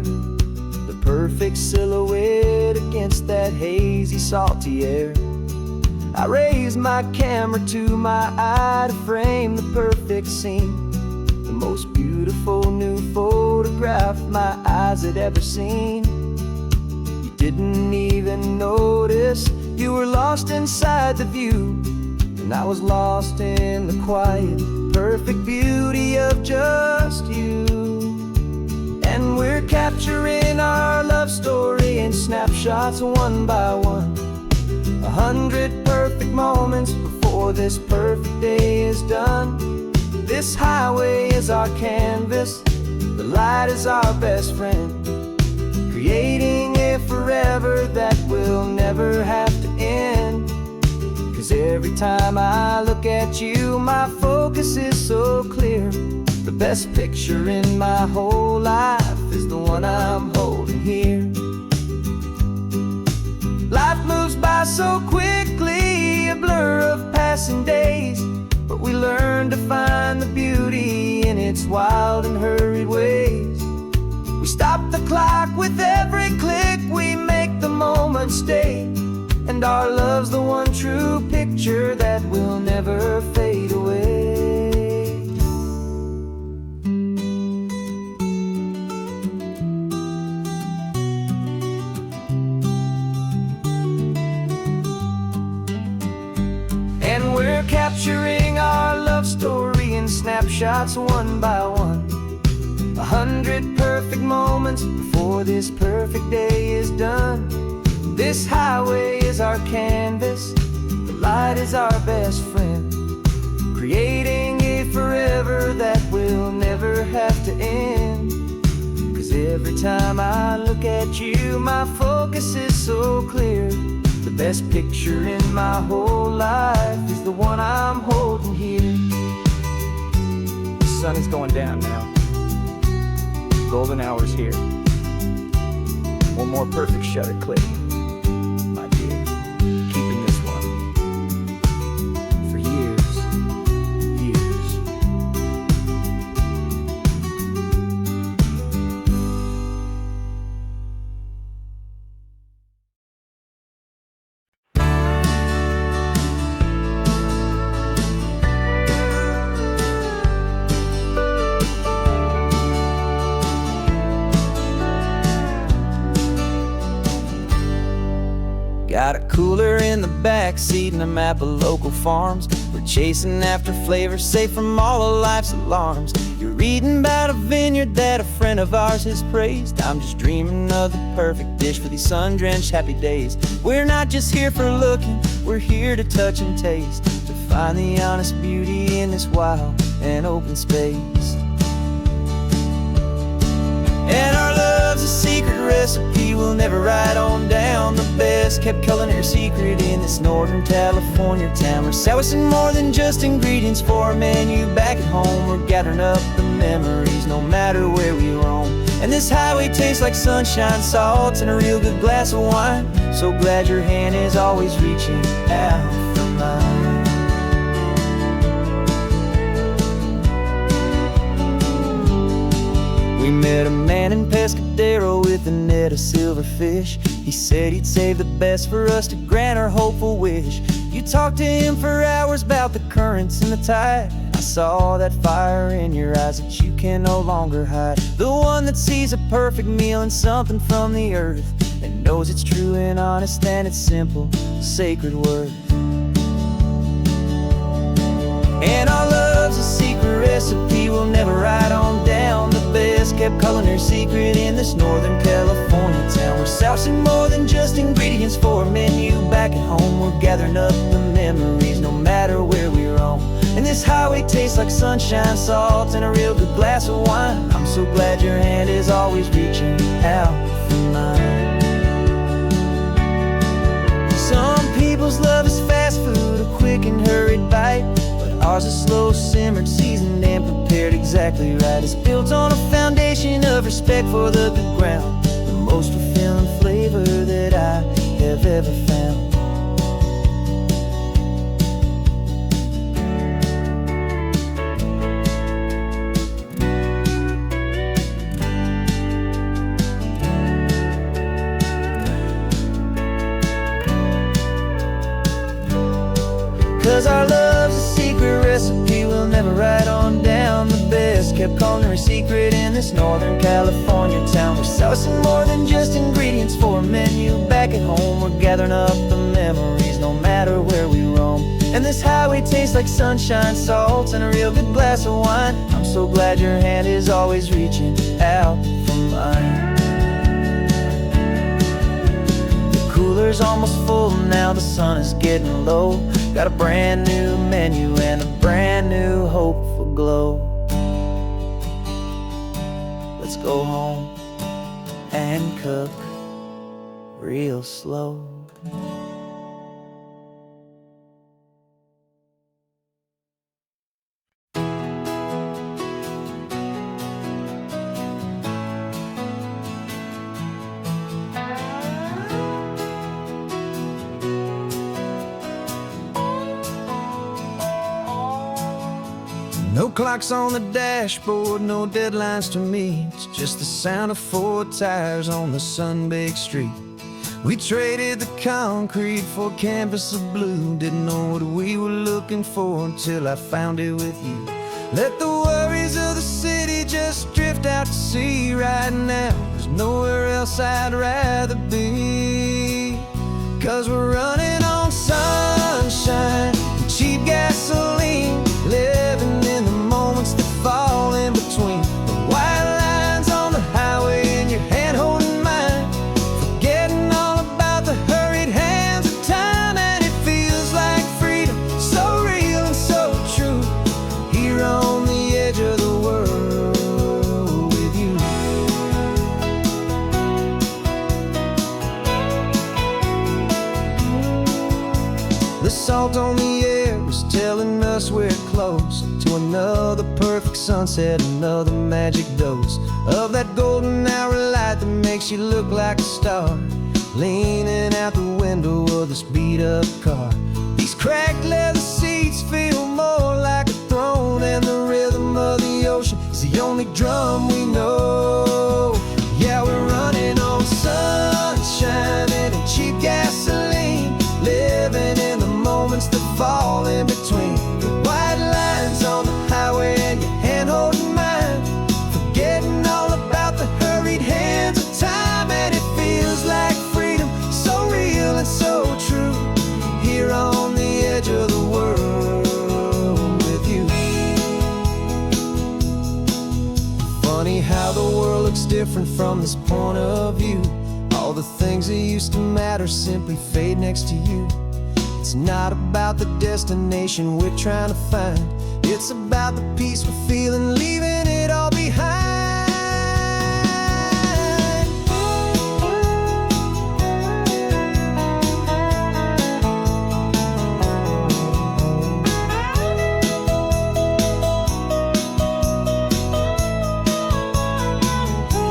The perfect silhouette against that hazy, salty air. I raised my camera to my eye to frame the perfect scene, the most beautiful new photograph my eyes had ever seen. You didn't even notice you were lost inside the view, and I was lost in the quiet, perfect beauty of just you. And we're capturing our love story in snapshots one by one, 100 perfect moments before this perfect day is done. This highway is our canvas, the light is our best friend, creating a forever that will never have to end. 'Cause every time I look at you, my focus is so clear. The best picture in my whole life is the one I'm holding here. Life moves by so quickly, a blur of passing days, but we learn to find the beauty in its wild and hurried ways. We stop the clock with every click, we make the moment stay, and our love's the one true picture that will never fade away. And we're capturing our love story in snapshots one by one, 100 perfect moments before this perfect day is done. This highway is our canvas, the light is our best friend, creating a forever that will never have to end. 'Cause every time I look at you, my focus is so clear. The best picture in my whole life is the one I'm holding here. The sun is going down now. Golden hour's here. One more perfect shutter click, my dear. Keeping this one for years, years. Got a cooler in the back seat and a map of local farms. We're chasing after flavors safe from all of life's alarms. You're reading about a vineyard that a friend of ours has praised. I'm just dreaming of the perfect dish for these sun-drenched happy days. We're not just here for looking, we're here to touch and taste, to find the honest beauty in this wild and open space. And our love's a secret recipe we'll never write on down. The best kept culinary secret in this Northern California town. We're saving more than just ingredients for a menu back at home. We're gathering up the memories no matter where we roam. And this highway tastes like sunshine, salt, and a real good glass of wine. So glad your hand is always reaching out for mine. We met a man in Pescadero with a net of silverfish. He said he'd save the best for us to grant our hopeful wish. You talked to him for hours about the currents and the tide. I saw that fire in your eyes that you can no longer hide. The one that sees a perfect meal in something from the earth, and knows it's true and honest and it's simple, sacred worth. And our love's a secret recipe we'll never write on down. The best kept culinary secret in this Northern California town. We're sourcing more than just ingredients for a menu back at home. We're gathering up the memories no matter where we roam. And this highway tastes like sunshine, salt, and a real good glass of wine. I'm so glad your hand is always reaching out for mine. Some people's love is fast food, a quick and hurried bite. Ours is slow simmered, seasoned and prepared exactly right. It's built on a foundation of respect for the good ground, the most fulfilling flavor that I have ever found. 'Cause our love's a secret recipe we'll never write on down. The best kept culinary secret in this Northern California town. We're sourcing more than just ingredients for a menu. Back at home we're gathering up the memories, no matter where we roam. And this highway tastes like sunshine, salt, and a real good glass of wine. I'm so glad your hand is always reaching out for mine. Cooler's almost full now, the sun is getting low. Got a brand new menu and a brand new hopeful glow. Let's go home and cook real slow. No clocks on the dashboard, no deadlines to meet. It's just the sound of 4 tires on the sun-baked street. We traded the concrete for a canvas of blue. Didn't know what we were looking for until I found it with you. Let the worries of the city just drift out to sea right now. There's nowhere else I'd rather be. 'Cause we're running on sunshine and cheap gasoline, living in the moments that fall in between. The white lines on the highway and your hand holding mine, forgetting all about the hurried hands of time. And it feels like freedom, so real and so true, here on the edge of the world with you. The salt on the air is telling us we're close to another perfect sunset, another magic dose of that golden hour light that makes you look like a star, leaning out the window of this beat-up car. These cracked leather seats feel more like a throne, and the rhythm of the ocean is the only drum we know. Yeah, we're running on sunshine and cheap gasoline, living in the moments that fall in between. The white lines on the highway and your hand holding mine, forgetting all about the hurried hands of time. And it feels like freedom, so real and so true, here on the edge of the world with you. Funny how the world looks different from this point of view. All the things that used to matter simply fade next to you. It's not about the destination we're trying to find, it's about the peace we're feeling, leaving it all behind.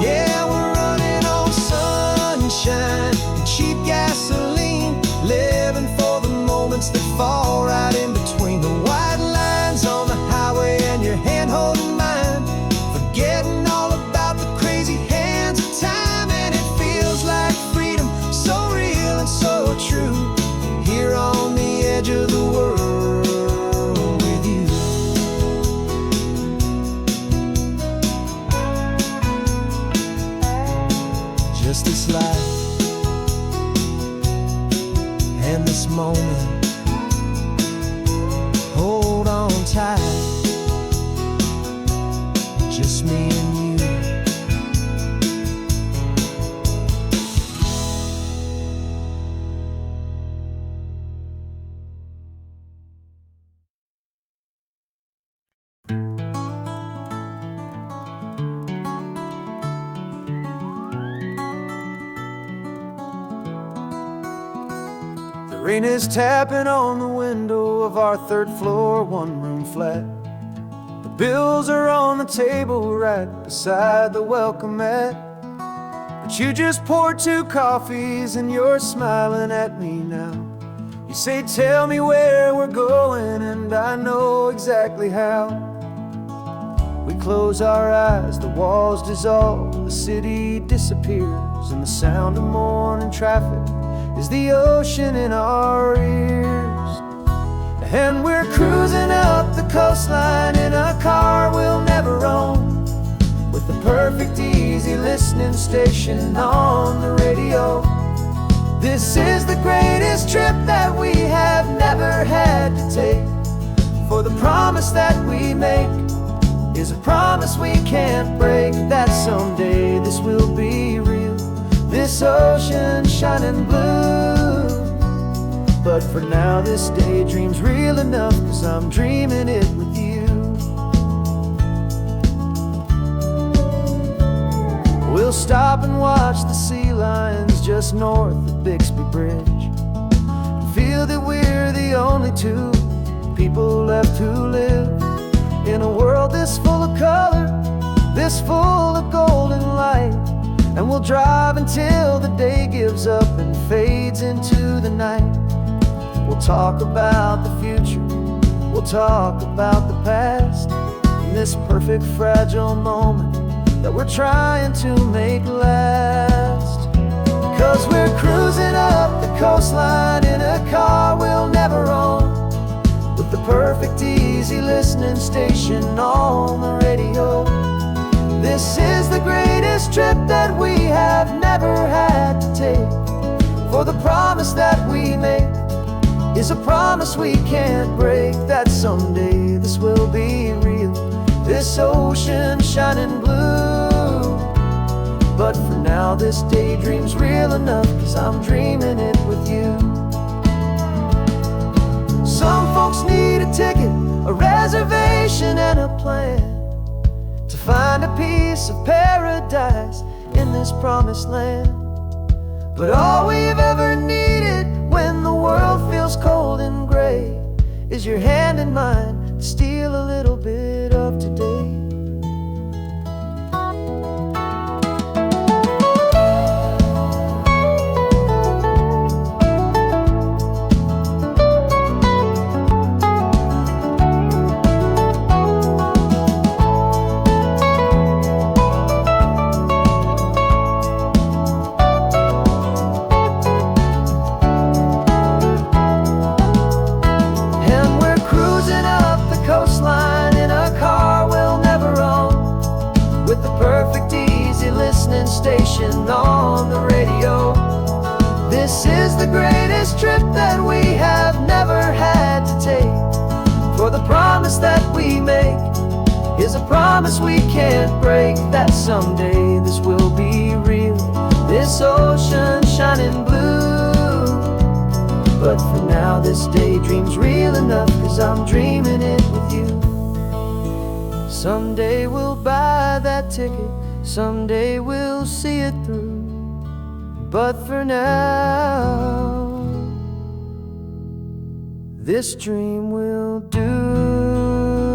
Yeah, we're running on sunshine and cheap gasoline, living for the moments that fall right in between. The white lines on the highway and your hand holding mine, forgetting all about the crazy hands of time. And it feels like freedom, so real and so true, here on the edge of the world with you. Just this life and this moment, hold on tight, just me and you. Rain is tapping on the window of our 3rd floor, 1-room flat. The bills are on the table right beside the welcome mat. But you just poured 2 coffees and you're smiling at me now. You say, tell me where we're going, and I know exactly how. We close our eyes, the walls dissolve, the city disappears, and the sound of morning traffic is the ocean in our ears. And we're cruising up the coastline in a car we'll never own, with the perfect easy listening station on the radio. This is the greatest trip that we have never had to take, for the promise that we make is a promise we can't break, that someday this will be real, this ocean shining blue. But for now this daydream's real enough, 'cause I'm dreaming it with you. We'll stop and watch the sea lions just north of Bixby Bridge, and feel that we're the only two people left who live in a world this full of color, this full of golden light. And we'll drive until the day gives up and fades into the night. We'll talk about the future, we'll talk about the past, in this perfect fragile moment that we're trying to make last. 'Cause we're cruising up the coastline in a car we'll never own, with the perfect easy listening station on the radio. This is the greatest trip that we have never had to take, for the promise that we make is a promise we can't break, that someday this will be real, this ocean shining blue. But for now this daydream's real enough, 'cause I'm dreaming it with you. Some folks need a ticket, a reservation and a plan, to find a piece of paradise in this promised land. But all we've ever needed when the world feels cold and gray is your hand in mine to steal a little bit of today. Coastline in a car we'll never own, with the perfect easy listening station on the radio. This is the greatest trip that we have never had to take, for the promise that we make is a promise we can't break, that someday this will be real, this ocean shining blue. But for now this daydream's real enough, 'cause I'm dreaming it with you. Someday we'll buy that ticket, someday we'll see it through. But for now this dream will do.